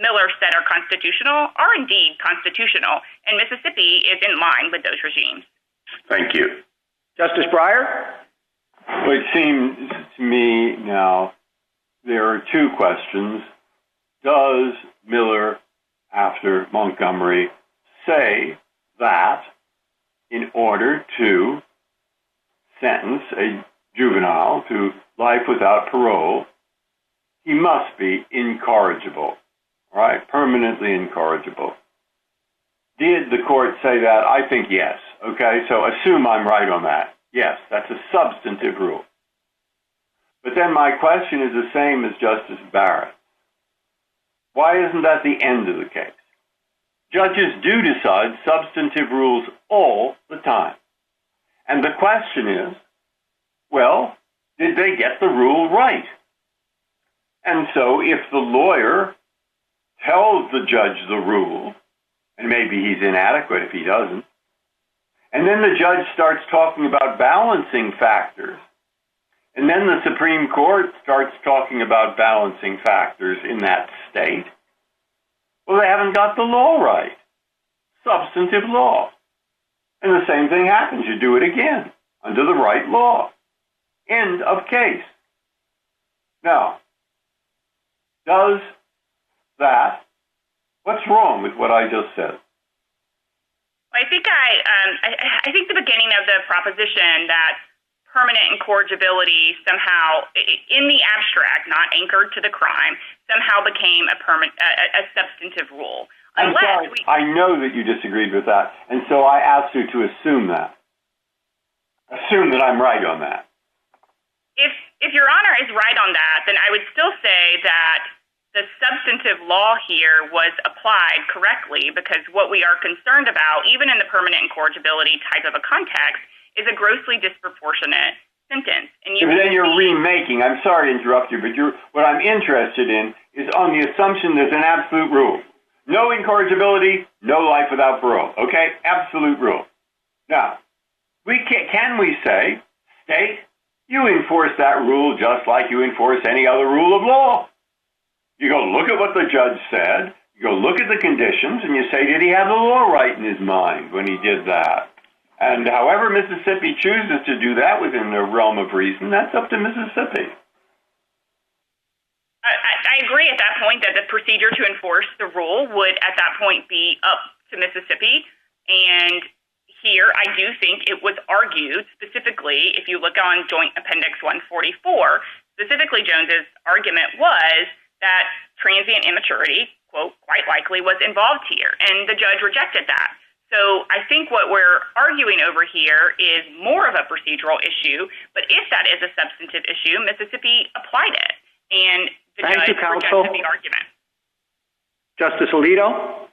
Miller said are constitutional are indeed constitutional, and Mississippi is in line with those regimes. Thank you. Justice Breyer? Well, it seems to me now there are two questions. Does Miller, after Montgomery, say that in order to sentence a juvenile to life without parole, he must be incorrigible, right? Permanently incorrigible. Did the court say that? I think yes. Okay, so assume I'm right on that. Yes, that's a substantive rule. But then my question is the same as Justice Barrett. Why isn't that the end of the case? Judges do decide substantive rules all the time. And the question is, well, did they get the rule right? And so if the lawyer tells the judge the rule, and maybe he's inadequate if he doesn't, and then the judge starts talking about balancing factors, and then the Supreme Court starts talking about balancing factors in that state, well, they haven't got the law right. Substantive law. And the same thing happens. You do it again under the right law. End of case. Now, does that, what's wrong with what I just said? I think the beginning of the proposition that permanent incorrigibility somehow, in the abstract, not anchored to the crime, somehow became a substantive rule. I know that you disagreed with that, and so I asked you to assume that. Assume that I'm right on that. If Your Honor is right on that, then I would still say that the substantive law here was applied correctly, because what we are concerned about, even in the permanent incorrigibility type of a context, is a grossly disproportionate sentence. And then you're remaking. I'm sorry to interrupt you, but what I'm interested in is on the assumption there's an absolute rule. No incorrigibility, no life without parole. Okay? Absolute rule. Now, can we say, state, You enforce that rule just like you enforce any other rule of law. You go look at what the judge said, you go look at the conditions, and you say, did he have the law right in his mind when he did that? And however Mississippi chooses to do that within the realm of reason, that's up to Mississippi. I agree at that point that the procedure to enforce the rule would at that point be up to Mississippi. And here I do think it was argued specifically, if you look on Joint Appendix 144, specifically Jones's argument was that transient immaturity, quote, quite likely was involved here. And the judge rejected that. So I think what we're arguing over here is more of a procedural issue, but if that is a substantive issue, Mississippi applied it. And the judge rejected the argument. Justice Alito?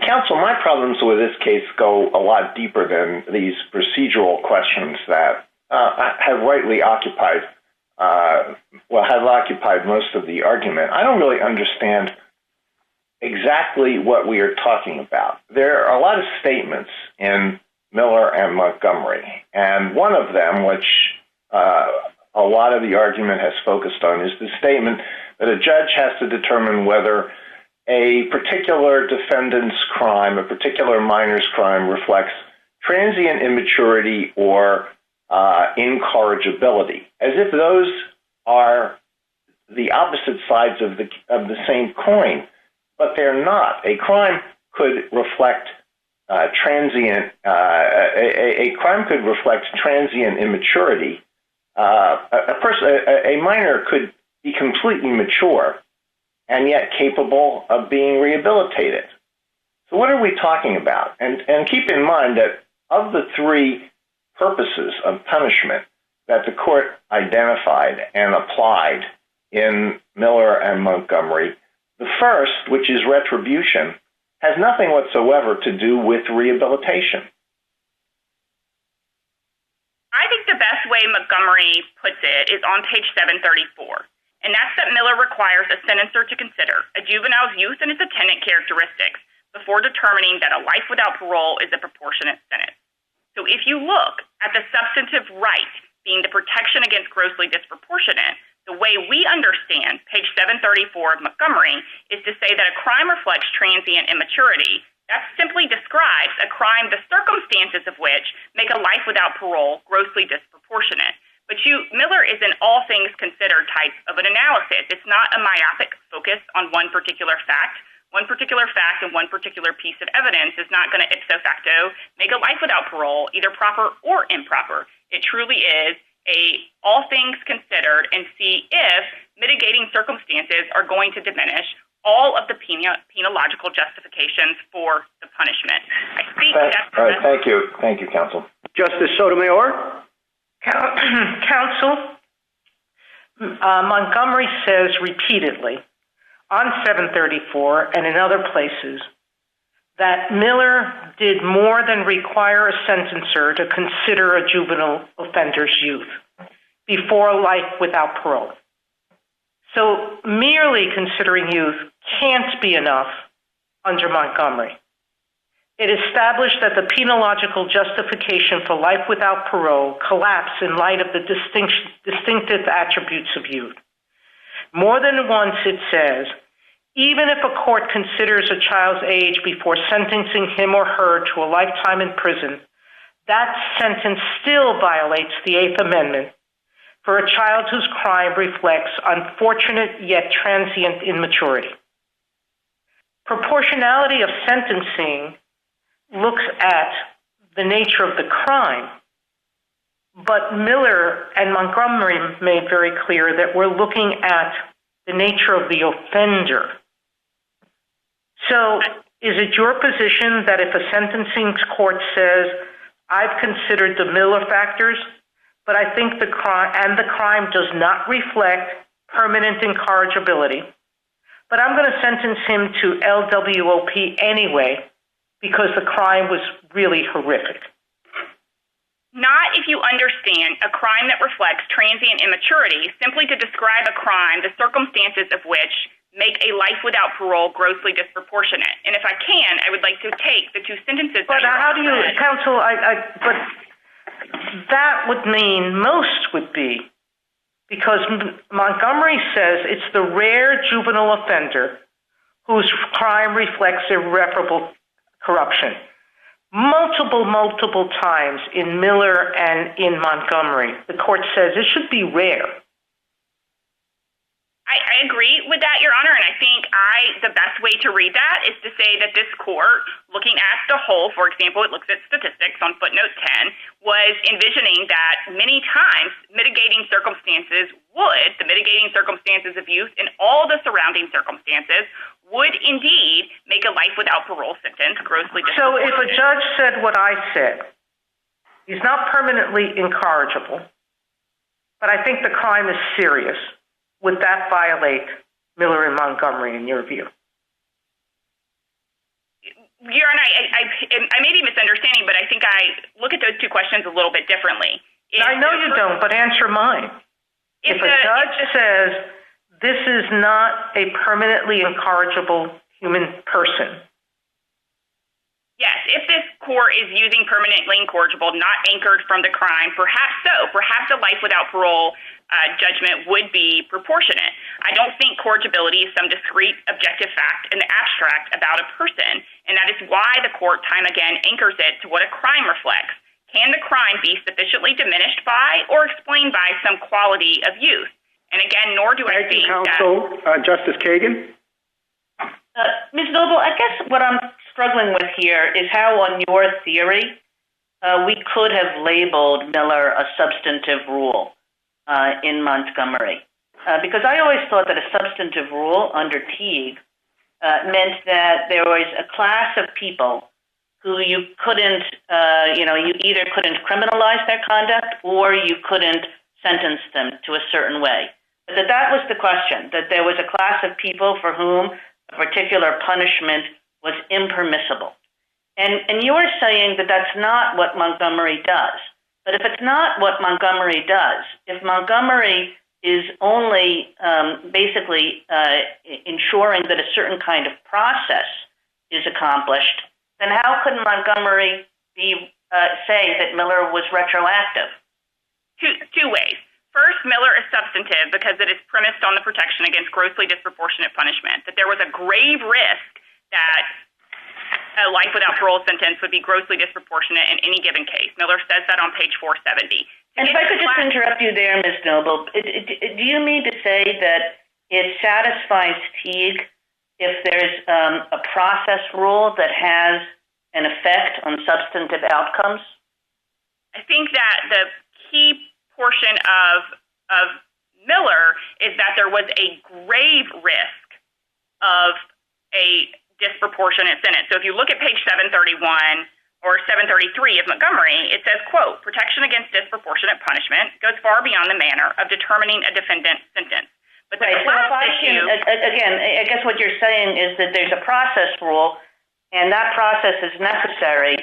Counsel, my problems with this case go a lot deeper than these procedural questions that have rightly occupied, have occupied most of the argument. I don't really understand exactly what we are talking about. There are a lot of statements in Miller and Montgomery, and one of them, which a lot of the argument has focused on, is the statement that a judge has to determine whether a particular defendant's crime, a particular minor's crime, reflects transient immaturity or incorrigibility, as if those are the opposite sides of the same coin, but they're not. A crime could reflect transient immaturity. A minor could be completely mature and yet capable of being rehabilitated. So what are we talking about? And keep in mind that of the three purposes of punishment that the court identified and applied in Miller and Montgomery, the first, which is retribution, has nothing whatsoever to do with rehabilitation. I think the best way Montgomery puts it is on page 734, and that's that Miller requires a sentencer to consider a juvenile's youth and its attendant characteristics before determining that a life without parole is a proportionate sentence. So if you look at the substantive right being the protection against grossly disproportionate, the way we understand page 734 of Montgomery is to say that a crime reflects transient immaturity. That simply describes a crime the circumstances of which make a life without parole grossly disproportionate. But Miller is an all things considered type of an analysis. It's not a myopic focus on one particular fact. One particular fact and one particular piece of evidence is not going to ipso facto make a life without parole either proper or improper. It truly is a all things considered and see if mitigating circumstances are going to diminish all of the penological justifications for the punishment. I think that's all right. Thank you. Thank you, counsel. Justice Sotomayor? Counsel, Montgomery says repeatedly on 734 and in other places that Miller did more than require a sentencer to consider a juvenile offender's youth before life without parole. So merely considering youth can't be enough under Montgomery. It established that the penological justification for life without parole collapsed in light of the distinctive attributes of youth. More than once it says, even if a court considers a child's age before sentencing him or her to a lifetime in prison, that sentence still violates the Eighth Amendment for a child whose crime reflects unfortunate yet transient immaturity. Proportionality of sentencing looks at the nature of the crime, but Miller and Montgomery made very clear that we're looking at the nature of the offender. So is it your position that if a sentencing court says, I've considered the Miller factors, but I think the crime does not reflect permanent incorrigibility, but I'm going to sentence him to LWOP anyway because the crime was really horrific? Not if you understand a crime that reflects transient immaturity simply to describe a crime, the circumstances of which make a life without parole grossly disproportionate. And if I can, I would like to take the two sentences. But how do you, counsel, but that would mean most would be, because Montgomery says it's the rare juvenile offender whose crime reflects irreparable corruption. Multiple times in Miller and in Montgomery, the court says it should be rare. I agree with that, Your Honor, and I think the best way to read that is to say that this court, looking at the whole, for example, it looks at statistics on footnote 10, was envisioning that many times the mitigating circumstances of youth and all the surrounding circumstances would indeed make a life without parole sentence grossly disproportionate. So if a judge said what I said, he's not permanently incorrigible, but I think the crime is serious, would that violate Miller and Montgomery in your view? Your Honor, I may be misunderstanding, but I think I look at those two questions a little bit differently. I know you don't, but answer mine. If a judge says this is not a permanently incorrigible human person. Yes, if this court is using permanently incorrigible, not anchored from the crime, perhaps so. Perhaps a life without parole judgment would be proportionate. I don't think corrigibility is some discrete objective fact in the abstract about a person, and that is why the court time again anchors it to what a crime reflects. Can the crime be sufficiently diminished by or explained by some quality of youth? And again, nor do I think counsel, Justice Kagan? Ms. Noble, I guess what I'm struggling with here is how, on your theory, we could have labeled Miller a substantive rule in Montgomery. Because I always thought that a substantive rule under Teague meant that there was a class of people who you couldn't, you either couldn't criminalize their conduct or you couldn't sentence them to a certain way. But that was the question, that there was a class of people for whom a particular punishment was impermissible. And you're saying that that's not what Montgomery does. But if it's not what Montgomery does, if Montgomery is only basically ensuring that a certain kind of process is accomplished, then how could Montgomery say that Miller was retroactive? Two ways. First, Miller is substantive because it is premised on the protection against grossly disproportionate punishment, that there was a grave risk that a life without parole sentence would be grossly disproportionate in any given case. Miller says that on page 470. And if I could just interrupt you there, Ms. Noble, do you mean to say that it satisfies Teague if there's a process rule that has an effect on substantive outcomes? I think that the key portion of Miller is that there was a grave risk of a disproportionate sentence. So if you look at page 731 or 733 of Montgomery, it says, quote, protection against disproportionate punishment goes far beyond the manner of determining a defendant's sentence. But the again, I guess what you're saying is that there's a process rule, and that process is necessary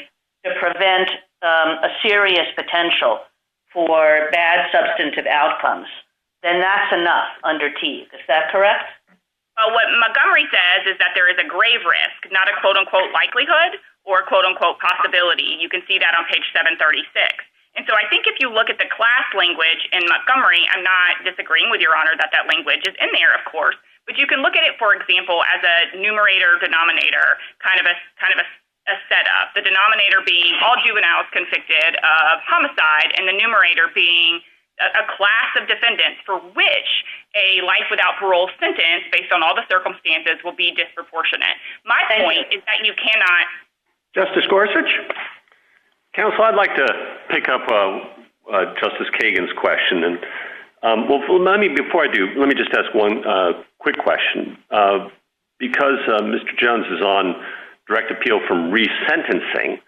to prevent a serious potential for bad substantive outcomes. Then that's enough under Teague. Is that correct? Well, what Montgomery says is that there is a grave risk, not a quote-unquote likelihood or a quote-unquote possibility. You can see that on page 736. And so I think if you look at the class language in Montgomery, I'm not disagreeing with Your Honor that that language is in there, of course, but you can look at it, for example, as a numerator-denominator kind of a setup. The denominator being all juveniles convicted of homicide, and the numerator being a class of defendants for which a life without parole sentence, based on all the circumstances, will be disproportionate. My point is that you cannot... Justice Gorsuch? Counsel, I'd like to pick up Justice Kagan's question. And before I do, let me just ask one quick question. Because Mr. Jones is on direct appeal from resentencing,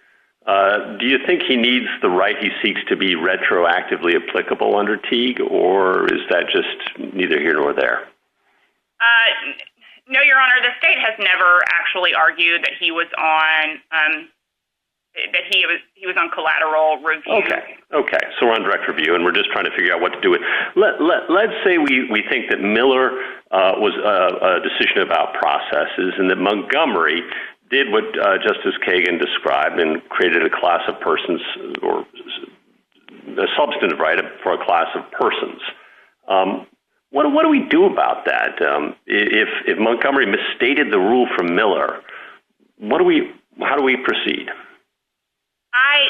do you think he needs the right he seeks to be retroactively applicable under Teague, or is that just neither here nor there? No, Your Honor. The state has never actually argued that he was on he was on collateral review. Okay. So we're on direct review, and we're just trying to figure out what to do with. Let's say we think that Miller was a decision about processes, and that Montgomery did what Justice Kagan described and created a class of persons or a substantive right for a class of persons. What do we do about that? If Montgomery misstated the rule from Miller, how do we proceed? I,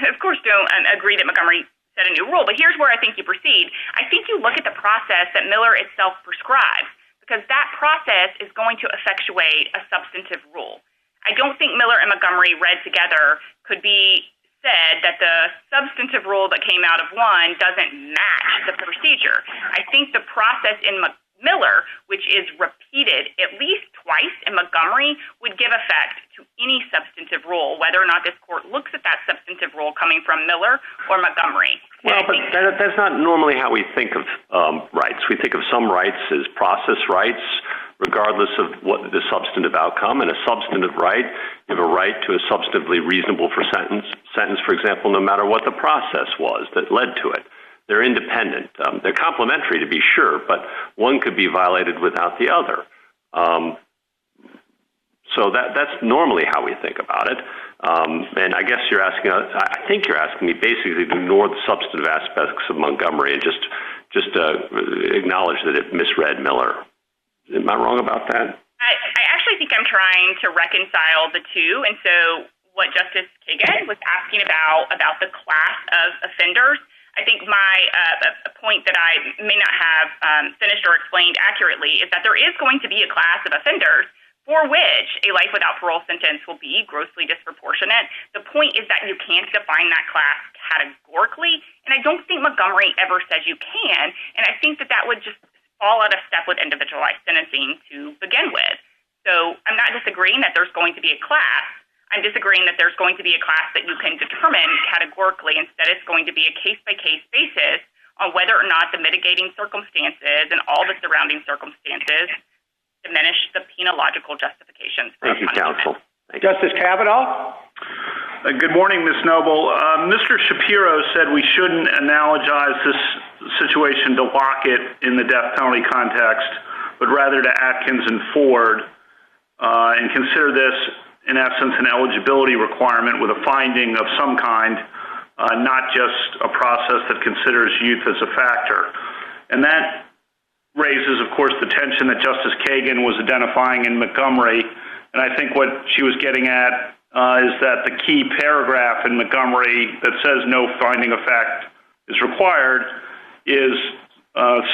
of course, don't agree that Montgomery set a new rule, but here's where I think you proceed. I think you look at the process that Miller itself prescribes, because that process is going to effectuate a substantive rule. I don't think Miller and Montgomery read together could be said that the substantive rule that came out of one doesn't match the procedure. I think the process in Miller, which is repeated at least twice in Montgomery, would give effect to any substantive rule, whether or not this court looks at that substantive rule coming from Miller or Montgomery. Well, but that's not normally how we think of rights. We think of some rights as process rights, regardless of what the substantive outcome. And a substantive right, you have a right to a substantively reasonable sentence, for example, no matter what the process was that led to it. They're independent. They're complementary, to be sure, but one could be violated without the other. So that's normally how we think about it. And I guess I think you're asking me basically to ignore the substantive aspects of Montgomery and just acknowledge that it misread Miller. Am I wrong about that? I actually think I'm trying to reconcile the two. And so what Justice Kagan was asking about the class of offenders, I think my point that I may not have finished or explained accurately is that there is going to be a class of offenders for which a life without parole sentence will be grossly disproportionate. The point is that you can't define that class categorically, and I don't think Montgomery ever says you can, and I think that would just fall out of step with individualized sentencing to begin with. So I'm not disagreeing that there's going to be a class. I'm disagreeing that there's going to be a class that you can determine categorically. Instead, it's going to be a case-by-case basis on whether or not the mitigating circumstances and all the surrounding circumstances diminish the penological justifications. Thank you, counsel. Justice Kavanaugh? Good morning, Ms. Noble. Mr. Shapiro said we shouldn't analogize this situation to Lockett in the death penalty context, but rather to Atkins and Ford, and consider this, in essence, an eligibility requirement with a finding of some kind, not just a process that considers youth as a factor. And that raises, of course, the tension that Justice Kagan was identifying in Montgomery. And I think what she was getting at is that the key paragraph in Montgomery that says no finding of fact is required is,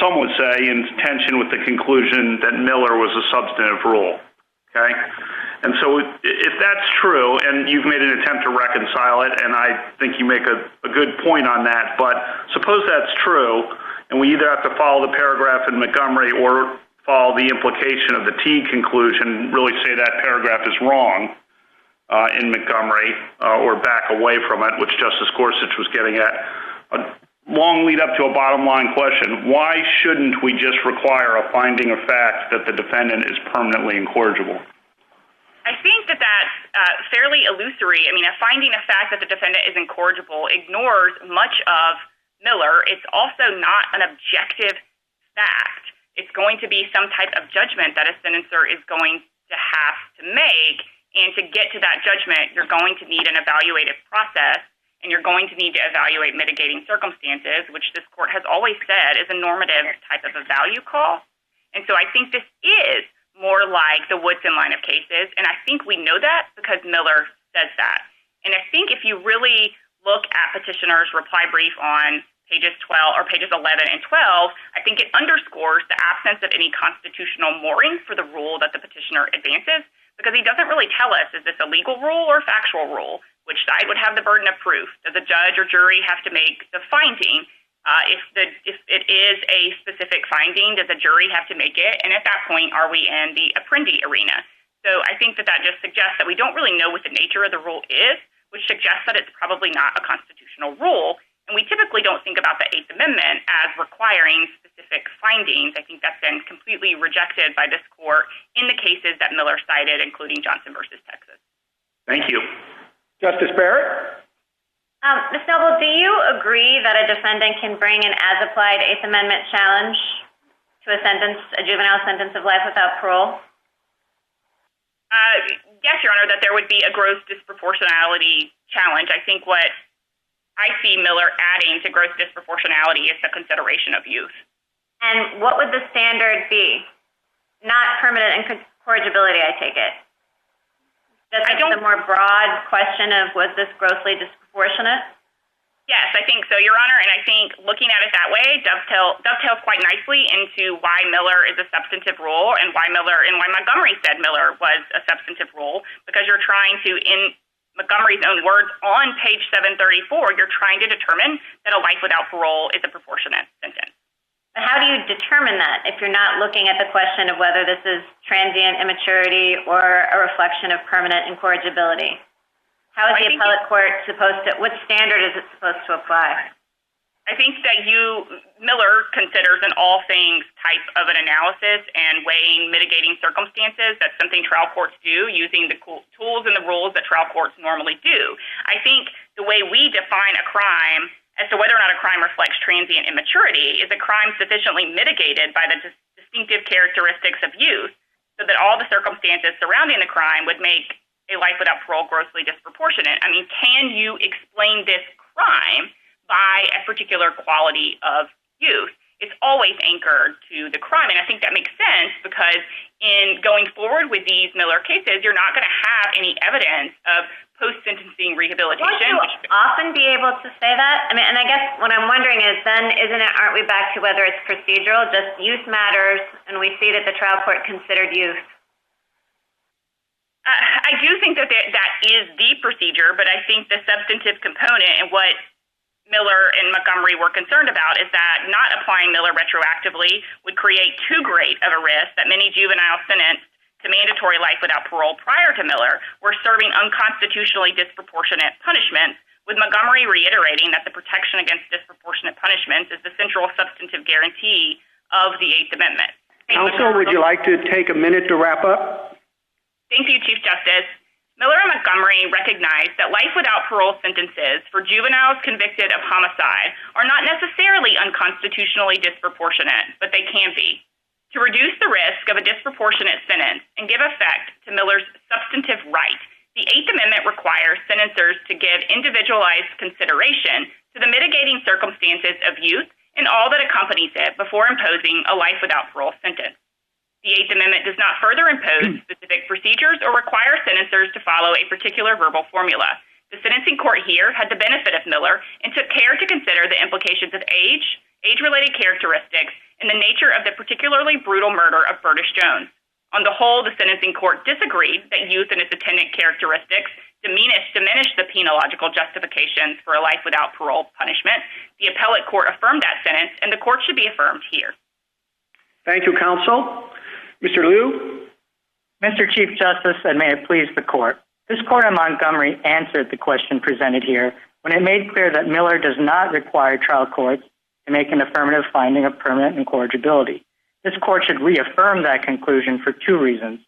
some would say, in tension with the conclusion that Miller was a substantive rule. Okay? And so if that's true, and you've made an attempt to reconcile it, and I think you make a good point on that, but suppose that's true, and we either have to follow the paragraph in Montgomery or follow the implication of the Teague conclusion, really say that paragraph is wrong in Montgomery, or back away from it, which Justice Gorsuch was getting at. A long lead up to a bottom line question. Why shouldn't we just require a finding of fact that the defendant is permanently incorrigible? I think that's fairly illusory. I mean, a finding of fact that the defendant is incorrigible ignores much of Miller. It's also not an objective fact. It's going to be some type of judgment that a sentencer is going to have to make, and to get to that judgment, you're going to need an evaluative process, and you're going to need to evaluate mitigating circumstances, which this court has always said is a normative type of a value call. And so I think this is more like the Woodson line of cases, and I think we know that because Miller says that. And I think if you really look at petitioner's reply brief on pages 11 and 12, I think it underscores the absence of any constitutional mooring for the rule that the petitioner advances, because he doesn't really tell us, is this a legal rule or a factual rule? Which side would have the burden of proof? Does a judge or jury have to make the finding? If it is a specific finding, does a jury have to make it? And at that point, are we in the Apprendi arena? So I think that just suggests that we don't really know what the nature of the rule is, which suggests that it's probably not a constitutional rule. And we typically don't think about the Eighth Amendment as requiring specific findings. I think that's been completely rejected by this court in the cases that Miller cited, including Johnson versus Texas. Thank you. Justice Barrett? Ms. Noble, do you agree that a defendant can bring an as-applied Eighth Amendment challenge to a juvenile sentence of life without parole? Yes, Your Honor, that there would be a gross disproportionality challenge. I think what I see Miller adding to gross disproportionality as the consideration of youth. And what would the standard be? Not permanent incorrigibility, I take it. That's a more broad question of, was this grossly disproportionate? Yes, I think so, Your Honor, and I think looking at it that way dovetails quite nicely into why Miller is a substantive rule and why Montgomery said Miller was a substantive rule, because you're trying to, in Montgomery's own words on page 734, you're trying to determine that a life without parole is a proportionate sentence. But how do you determine that if you're not looking at the question of whether this is transient immaturity or a reflection of permanent incorrigibility? How is the appellate court what standard is it supposed to apply? I think that Miller considers an all things type of an analysis and weighing mitigating circumstances. That's something trial courts do using the tools and the rules that trial courts normally do. I think the way we define a crime as to whether or not a crime reflects transient immaturity is a crime sufficiently mitigated by the distinctive characteristics of youth so that all the circumstances surrounding the crime would make a life without parole grossly disproportionate. I mean, can you explain this crime by a particular quality of youth? It's always anchored to the crime, and I think that makes sense because in going forward with these Miller cases, you're not going to have any evidence of post-sentencing rehabilitation. Won't you often be able to say that? I mean, and I guess what I'm wondering is then aren't we back to whether it's procedural, just youth matters, and we see that the trial court considered youth? I do think that is the procedure, but I think the substantive component and what Miller and Montgomery were concerned about is that not applying Miller retroactively would create too great of a risk that many juveniles sentenced to mandatory life without parole prior to Miller were serving unconstitutionally disproportionate punishments, with Montgomery reiterating that the protection against disproportionate punishments is the central substantive guarantee of the Eighth Amendment. Counsel, would you like to take a minute to wrap up? Thank you, Chief Justice. Miller and Montgomery recognized that life without parole sentences for juveniles convicted of homicide are not necessarily unconstitutionally disproportionate, but they can be. To reduce the risk of a disproportionate sentence and give effect to Miller's substantive right, the Eighth Amendment requires sentencers to give individualized consideration to the mitigating circumstances of youth and all that accompanies it before imposing a life without parole sentence. The Eighth Amendment does not further impose specific procedures or require sentencers to follow a particular verbal formula. The sentencing court here had the benefit of Miller and took care to consider the implications of age-related characteristics, and the nature of the particularly brutal murder of Burdish Jones. On the whole, the sentencing court disagreed that youth and its attendant characteristics diminish the penological justifications for a life without parole punishment. The appellate court affirmed that sentence, and the court should be affirmed here. Thank you, counsel. Mr. Liu? Mr. Chief Justice, and may it please the court. This court in Montgomery answered the question presented here when it made clear that Miller does not require trial courts to make an affirmative finding of permanent incorrigibility. This court should reaffirm that conclusion for two reasons.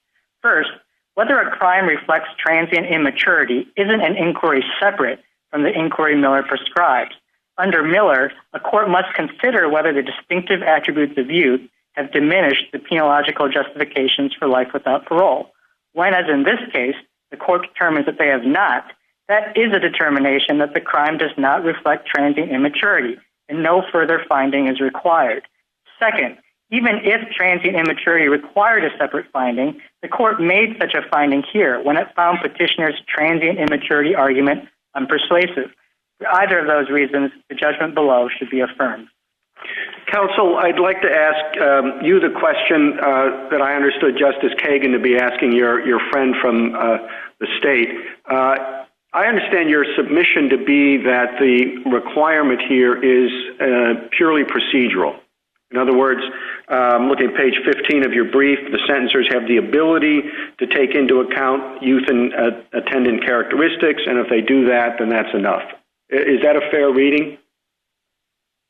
First, whether a crime reflects transient immaturity isn't an inquiry separate from the inquiry Miller prescribes. Under Miller, a court must consider whether the distinctive attributes of youth have diminished the penological justifications for life without parole. When, as in this case, the court determines that they have not, that is a determination that the crime does not reflect transient immaturity, and no further finding is required. Second, even if transient immaturity required a separate finding, the court made such a finding here when it found petitioner's transient immaturity argument unpersuasive. For either of those reasons, the judgment below should be affirmed. Counsel, I'd like to ask you the question that I understood Justice Kagan to be asking your friend from the state. I understand your submission to be that the requirement here is purely procedural. In other words, looking at page 15 of your brief, the sentencers have the ability to take into account youth and attendant characteristics, and if they do that, then that's enough. Is that a fair reading?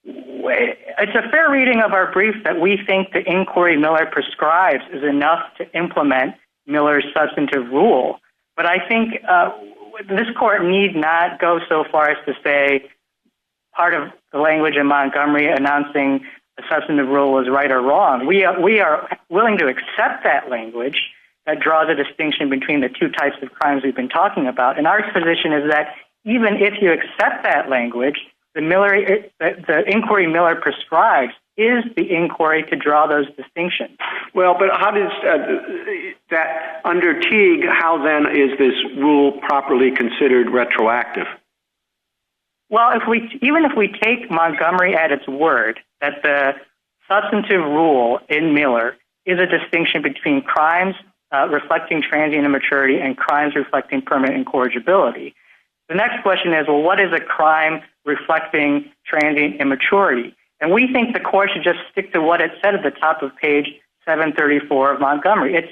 It's a fair reading of our brief that we think the inquiry Miller prescribes is enough to implement Miller's substantive rule. But I think this court need not go so far as to say part of the language in Montgomery announcing the substantive rule is right or wrong. We are willing to accept that language that draws a distinction between the two types of crimes we've been talking about. And our position is that even if you accept that language, the inquiry Miller prescribes is the inquiry to draw those distinctions. Well, but how does that under Teague, how then is this rule properly considered retroactive? Well, even if we take Montgomery at its word that the substantive rule in Miller is a distinction between crimes reflecting transient immaturity and crimes reflecting permanent incorrigibility, the next question is, well, what is a crime reflecting transient immaturity? And we think the court should just stick to what it said at the top of page 734 of Montgomery. It's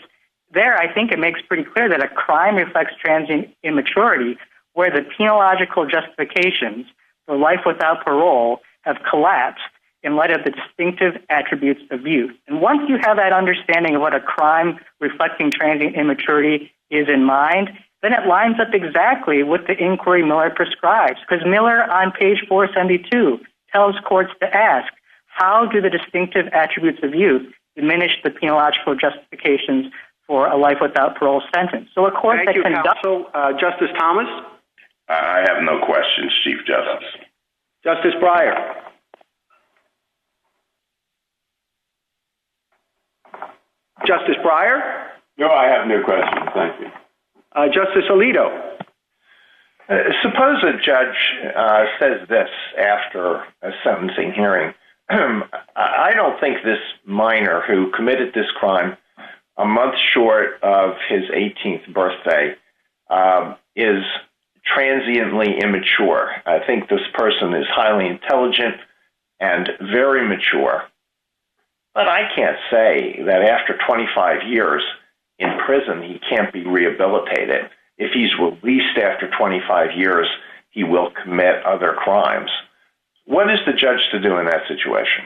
there, I think it makes pretty clear that a crime reflects transient immaturity where the penological justifications for life without parole have collapsed in light of the distinctive attributes of youth. And once you have that understanding of what a crime reflecting transient immaturity is in mind, then it lines up exactly with the inquiry Miller prescribes. Because Miller on page 472 tells courts to ask, how do the distinctive attributes of youth diminish the penological justifications for a life without parole sentence? So a court that conducts... Justice Thomas? I have no questions, Chief Justice. Justice Breyer? Justice Breyer? No, I have no questions. Thank you. Justice Alito? Suppose a judge says this after a sentencing hearing. I don't think this minor who committed this crime a month short of his 18th birthday is transiently immature. I think this person is highly intelligent and very mature. But I can't say that after 25 years in prison, he can't be rehabilitated. If he's released after 25 years, he will commit other crimes. What is the judge to do in that situation?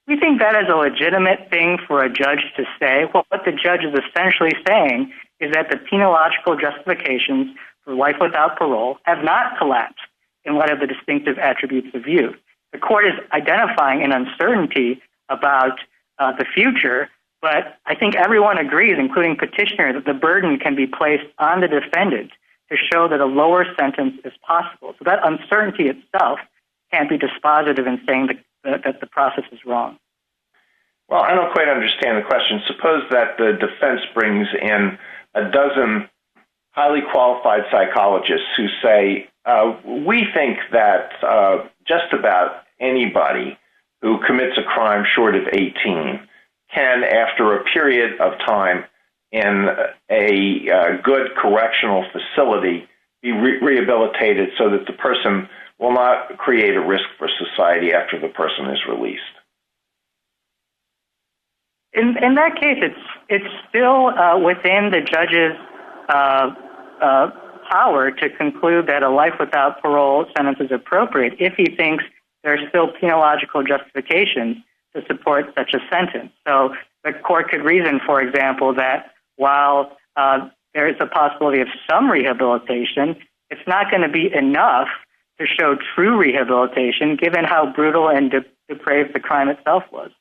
We think that is a legitimate thing for a judge to say. Well, what the judge is essentially saying is that the penological justifications for life without parole have not collapsed in light of the distinctive attributes of youth. The court is identifying an uncertainty about the future, but I think everyone agrees, including petitioner, that the burden can be placed on the defendant to show that a lower sentence is possible. So that uncertainty itself can't be dispositive in saying that the process is wrong. Well, I don't quite understand the question. Suppose that the defense brings in a dozen highly qualified psychologists who say, we think that just about anybody who commits a crime short of 18 can, after a period of time in a good correctional facility, be rehabilitated so that the person will not create a risk for society after the person is released. In that case, it's still within the judge's power to conclude that a life without parole sentence is appropriate if he thinks there are still penological justifications to support such a sentence. So the court could reason, for example, that while there is a possibility of some rehabilitation, it's not going to be enough to show true rehabilitation given how brutal and depraved the crime itself was.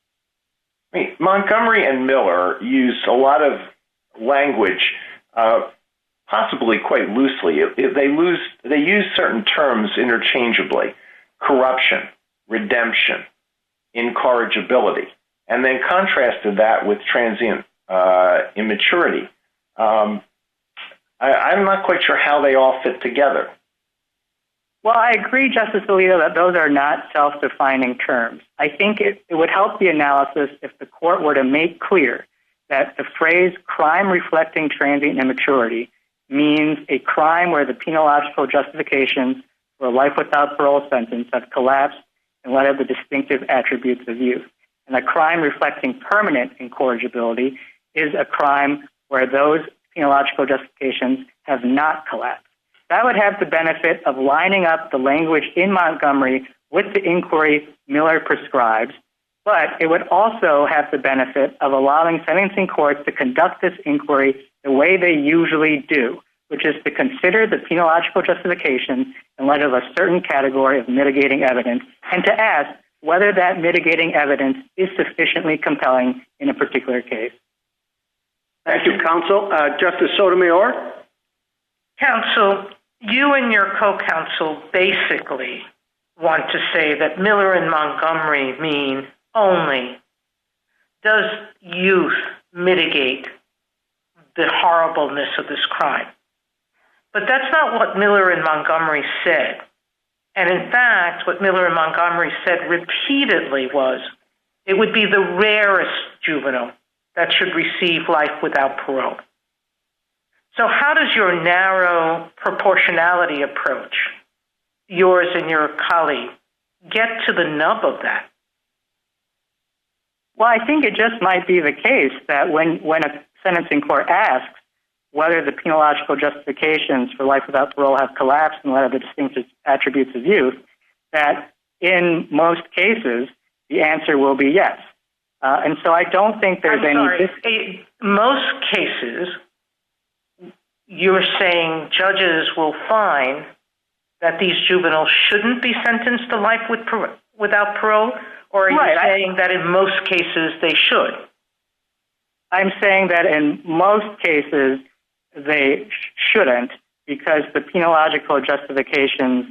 I mean, Montgomery and Miller use a lot of language, possibly quite loosely. They use certain terms interchangeably: corruption, redemption, incorrigibility, and then contrasted that with transient immaturity. I'm not quite sure how they all fit together. Well, I agree, Justice Alito, that those are not self-defining terms. I think it would help the analysis if the court were to make clear that the phrase crime reflecting transient immaturity means a crime where the penological justifications for a life without parole sentence have collapsed in light of the distinctive attributes of youth. And a crime reflecting permanent incorrigibility is a crime where those penological justifications have not collapsed. That would have the benefit of lining up the language in Montgomery with the inquiry Miller prescribes, but it would also have the benefit of allowing sentencing courts to conduct this inquiry the way they usually do, which is to consider the penological justification in light of a certain category of mitigating evidence and to ask whether that mitigating evidence is sufficiently compelling in a particular case. Thank you, counsel. Justice Sotomayor? Counsel, You and your co-counsel basically want to say that Miller and Montgomery mean only, does youth mitigate the horribleness of this crime? But that's not what Miller and Montgomery said. And in fact, what Miller and Montgomery said repeatedly was it would be the rarest juvenile that should receive life without parole. So how does your narrow proportionality approach, yours and your colleague, get to the nub of that? Well, I think it just might be the case that when a sentencing court asks whether the penological justifications for life without parole have collapsed in light of the distinctive attributes of youth, that in most cases, the answer will be yes. And so I don't think there's most cases, you're saying judges will find that these juveniles shouldn't be sentenced to life without parole? Or are you saying that in most cases they should? I'm saying that in most cases they shouldn't, because the penological justifications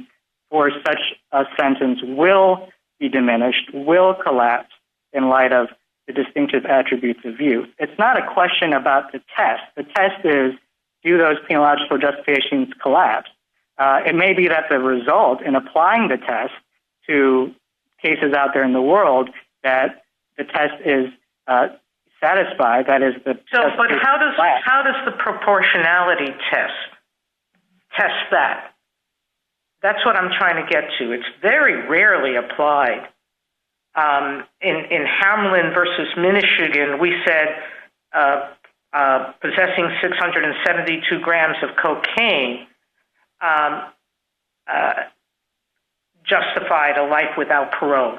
for such a sentence will be diminished, will collapse in light of the distinctive attributes of youth. It's not a question about the test. The test is, do those penological justifications collapse? It may be that the result in applying the test to cases out there in the world that the test is satisfied. That is the. So, but how does the proportionality test that? That's what I'm trying to get to. It's very rarely applied. In Hamlin versus Michigan, we said possessing 672 grams of cocaine justified a life without parole.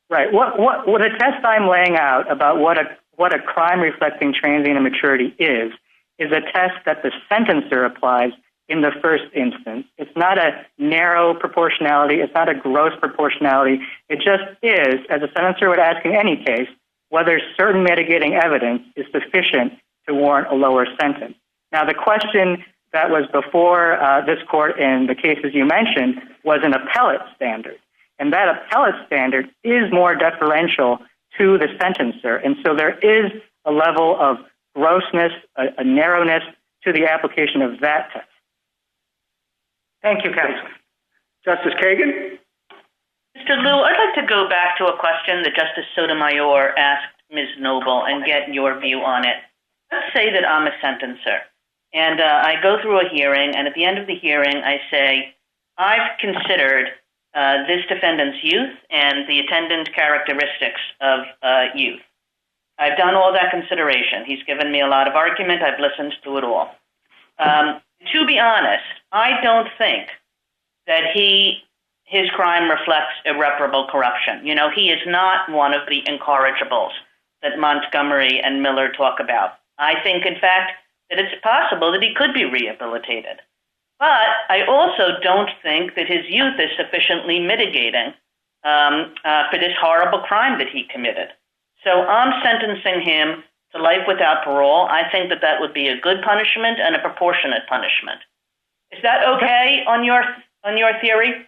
Right. What a test I'm laying out about what a crime reflecting transient immaturity is a test that the sentencer applies in the first instance. It's not a narrow proportionality. It's not a gross proportionality. It just is, as a sentencer would ask in any case, whether certain mitigating evidence is sufficient to warrant a lower sentence. Now, the question that was before this court in the cases you mentioned was an appellate standard. And that appellate standard is more deferential to the sentencer. And so there is a level of grossness, a narrowness to the application of that test. Thank you, counsel. Justice Kagan? Mr. Liu, I'd like to go back to a question that Justice Sotomayor asked Ms. Noble and get your view on it. Let's say that I'm a sentencer, and I go through a hearing, and at the end of the hearing, I say, I've considered this defendant's youth and the attendant characteristics of youth. I've done all that consideration. He's given me a lot of argument. I've listened to it all. To be honest, I don't think that his crime reflects irreparable corruption. You know, he is not one of the incorrigibles that Montgomery and Miller talk about. I think, in fact, that it's possible that he could be rehabilitated. But I also don't think that his youth is sufficiently mitigating for this horrible crime that he committed. So I'm sentencing him to life without parole. I think that that would be a good punishment and a proportionate punishment. Is that okay on your theory?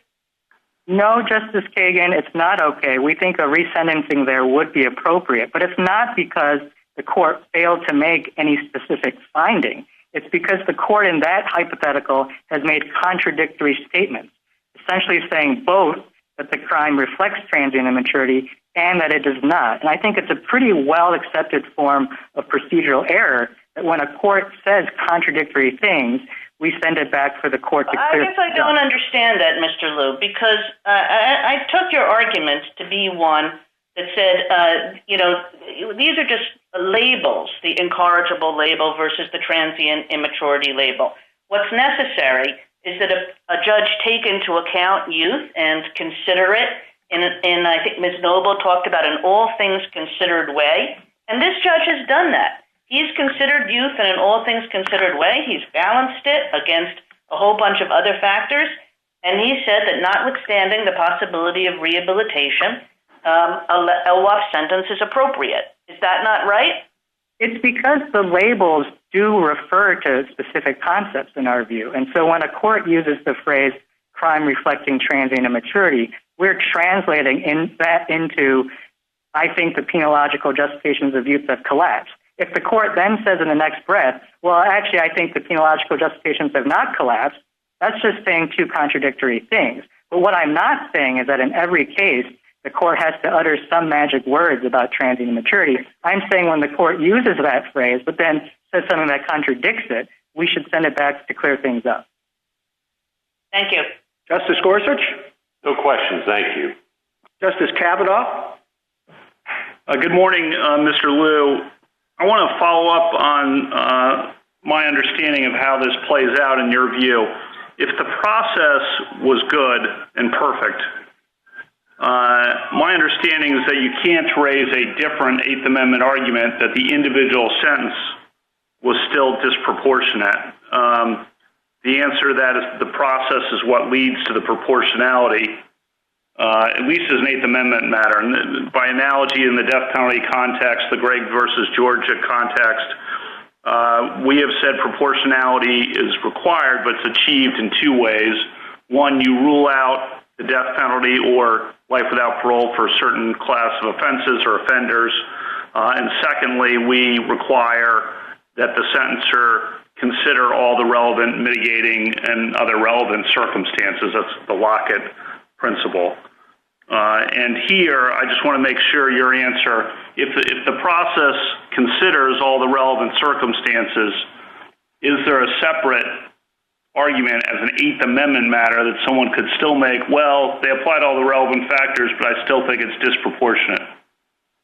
No, Justice Kagan, it's not okay. We think a resentencing there would be appropriate, but it's not because the court failed to make any specific finding. It's because the court in that hypothetical has made contradictory statements, essentially saying both that the crime reflects transient immaturity and that it does not. And I think it's a pretty well-accepted form of procedural error that when a court says contradictory things, we send it back for the court to clear. I guess I don't understand that, Mr. Liu, because I took your argument to be one that said, these are just labels, the incorrigible label versus the transient immaturity label. What's necessary is that a judge take into account youth and consider it in I think Ms. Noble talked about an all things considered way, and this judge has done that. He's considered youth in an all things considered way. He's balanced it against a whole bunch of other factors, and he said that notwithstanding the possibility of rehabilitation, a LWOP sentence is appropriate. Is that not right? It's because the labels do refer to specific concepts in our view. And so when a court uses the phrase crime reflecting transient immaturity, we're translating that into, I think the penological justifications of youth have collapsed. If the court then says in the next breath, well, actually, I think the penological justifications have not collapsed, that's just saying two contradictory things. But what I'm not saying is that in every case, the court has to utter some magic words about transient immaturity. I'm saying when the court uses that phrase, but then says something that contradicts it, we should send it back to clear things up. Thank you. Justice Gorsuch? No questions, thank you. Justice Kavanaugh? Good morning, Mr. Liu. I want to follow up on my understanding of how this plays out in your view. If the process was good and perfect, my understanding is that you can't raise a different Eighth Amendment argument that the individual sentence was still disproportionate. The answer to that is the process is what leads to the proportionality, at least as an Eighth Amendment matter. And by analogy, in the death penalty context, the Gregg versus Georgia context, we have said proportionality is required, but it's achieved in two ways. One, you rule out the death penalty or life without parole for a certain class of offenses or offenders. And secondly, we require that the sentencer consider all the relevant mitigating and other relevant circumstances. That's the Lockett principle. And here, I just want to make sure your answer, if the process considers all the relevant circumstances, is there a separate argument as an Eighth Amendment matter that someone could still make, well, they applied all the relevant factors, but I still think it's disproportionate?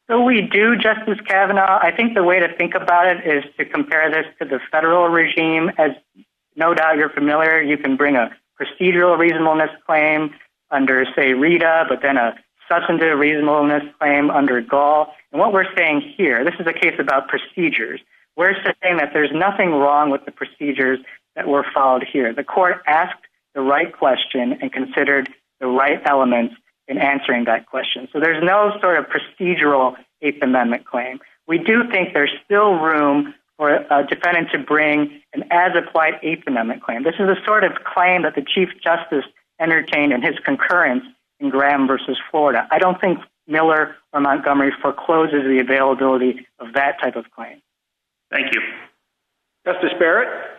So we do, Justice Kavanaugh. I think the way to think about it is to compare this to the federal regime. As no doubt you're familiar, you can bring a procedural reasonableness claim under, say, Rita, but then a substantive reasonableness claim under Gall. And what we're saying here, this is a case about procedures. We're saying that there's nothing wrong with the procedures that were followed here. The court asked the right question and considered the right elements in answering that question. So there's no sort of procedural Eighth Amendment claim. We do think there's still room for a defendant to bring an as-applied Eighth Amendment claim. This is the sort of claim that the Chief Justice entertained in his concurrence in Graham versus Florida. I don't think Miller or Montgomery forecloses the availability of that type of claim. Thank you. Justice Barrett?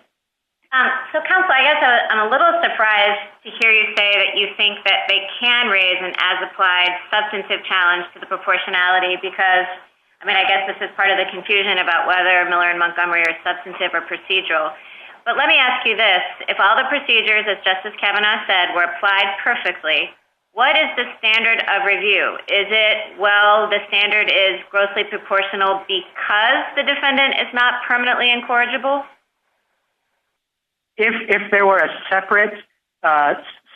So, counsel, I guess I'm a little surprised to hear you say that you think that they can raise an as-applied substantive challenge to the proportionality because, I guess this is part of the confusion about whether Miller and Montgomery are substantive or procedural. But let me ask you this. If all the procedures, as Justice Kavanaugh said, were applied perfectly, what is the standard of review? Is it, well, the standard is grossly proportional because the defendant is not permanently incorrigible? If there were a separate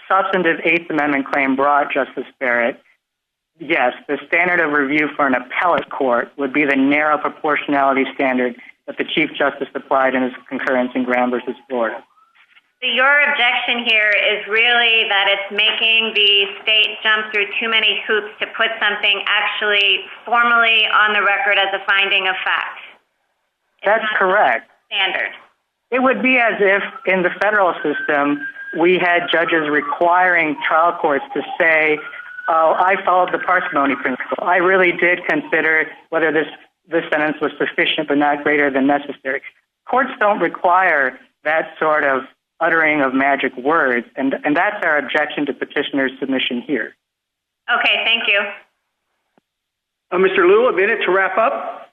substantive Eighth Amendment claim brought, Justice Barrett, yes, the standard of review for an appellate court would be the narrow proportionality standard that the Chief Justice applied in his concurrence in Graham versus Florida. So your objection here is really that it's making the state jump through too many hoops to put something actually formally on the record as a finding of fact. That's correct. Standard. It would be as if in the federal system we had judges requiring trial courts to say, oh, I followed the parsimony principle. I really did consider whether this sentence was sufficient but not greater than necessary. Courts don't require that sort of uttering of magic words, and that's our objection to petitioner's submission here. Okay, thank you. Mr. Liu, a minute to wrap up.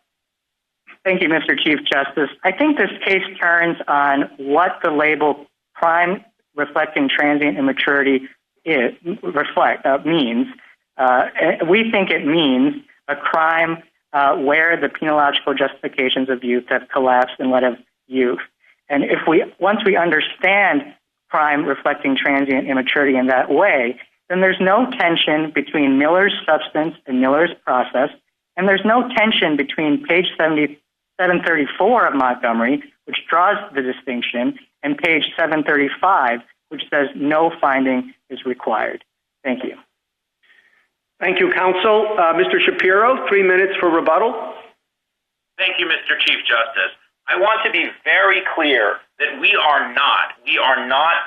Thank you, Mr. Chief Justice. I think this case turns on what the label crime reflecting transient immaturity means. We think it means a crime where the penological justifications of youth have collapsed in light of youth. And once we understand crime reflecting transient immaturity in that way, then there's no tension between Miller's substance and Miller's process, and there's no tension between page 734 of Montgomery, which draws the distinction, and page 735, which says no finding is required. Thank you. Thank you, counsel. Mr. Shapiro, 3 minutes for rebuttal. Thank you, Mr. Chief Justice. I want to be very clear that we are not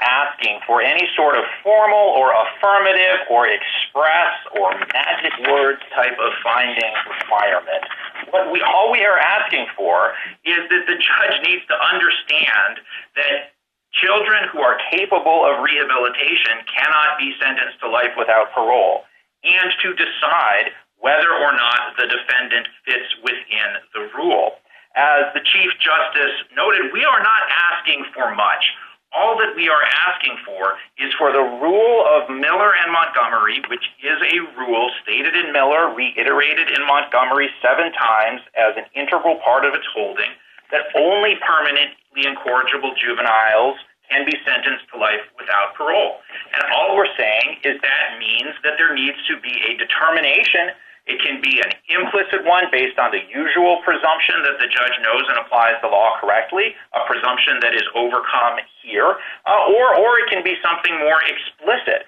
asking for any sort of formal or affirmative or express or magic words type of finding requirement. All we are asking for is that the judge needs to understand that children who are capable of rehabilitation cannot be sentenced to life without parole, and to decide whether or not the defendant fits within the rule. As the Chief Justice noted, we are not asking for much. All that we are asking for is for the rule of Miller and Montgomery, which is a rule stated in Miller, reiterated in Montgomery 7 times as an integral part of its holding, that only permanently incorrigible juveniles can be sentenced to life without parole. And all we're saying is that means that there needs to be a determination. It can be an implicit one based on the usual presumption that the judge knows and applies the law correctly, a presumption that is overcome here, or it can be something more explicit.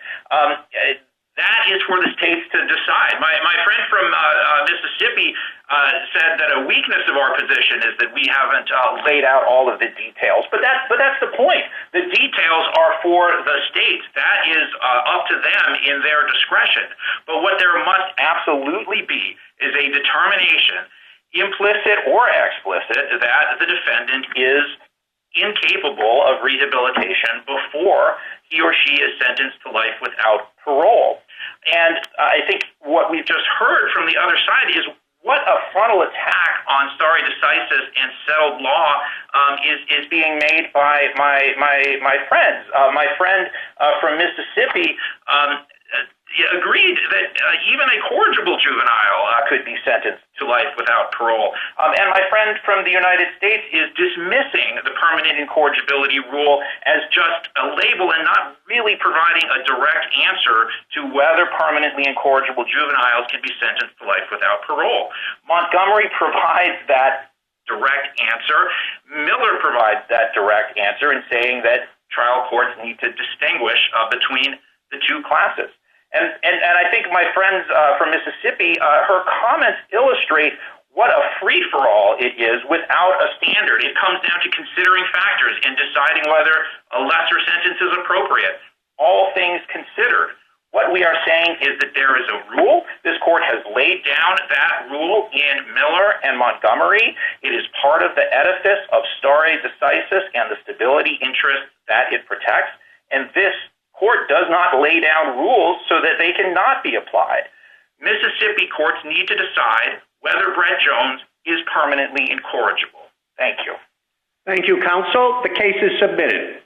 That is for the states to decide. My friend from Mississippi said that a weakness of our position is that we haven't laid out all of the details, but that's the point. The details are for the states. That is up to them in their discretion. But what there must absolutely be is a determination, implicit or explicit, that the defendant is incapable of rehabilitation before he or she is sentenced to life without parole. And I think what we've just heard from the other side is what a frontal attack on stare decisis and settled law is being made by my friends. My friend from Mississippi agreed that even a corrigible juvenile could be sentenced to life without parole. And my friend from the United States is dismissing the permanent incorrigibility rule as just a label and not really providing a direct answer to whether permanently incorrigible juveniles can be sentenced to life without parole. Montgomery provides that direct answer. Miller provides that direct answer in saying that trial courts need to distinguish between the two classes. And I think my friends from Mississippi, her comments illustrate what a free-for-all it is without a standard. It comes down to considering factors and deciding whether a lesser sentence is appropriate. All things considered. What we are saying is that there is a rule. This court has laid down that rule in Miller and Montgomery. It is part of the edifice of stare decisis and the stability interest that it protects. And this court does not lay down rules so that they cannot be applied. Mississippi courts need to decide whether Brett Jones is permanently incorrigible. Thank you. Thank you, counsel. The case is submitted.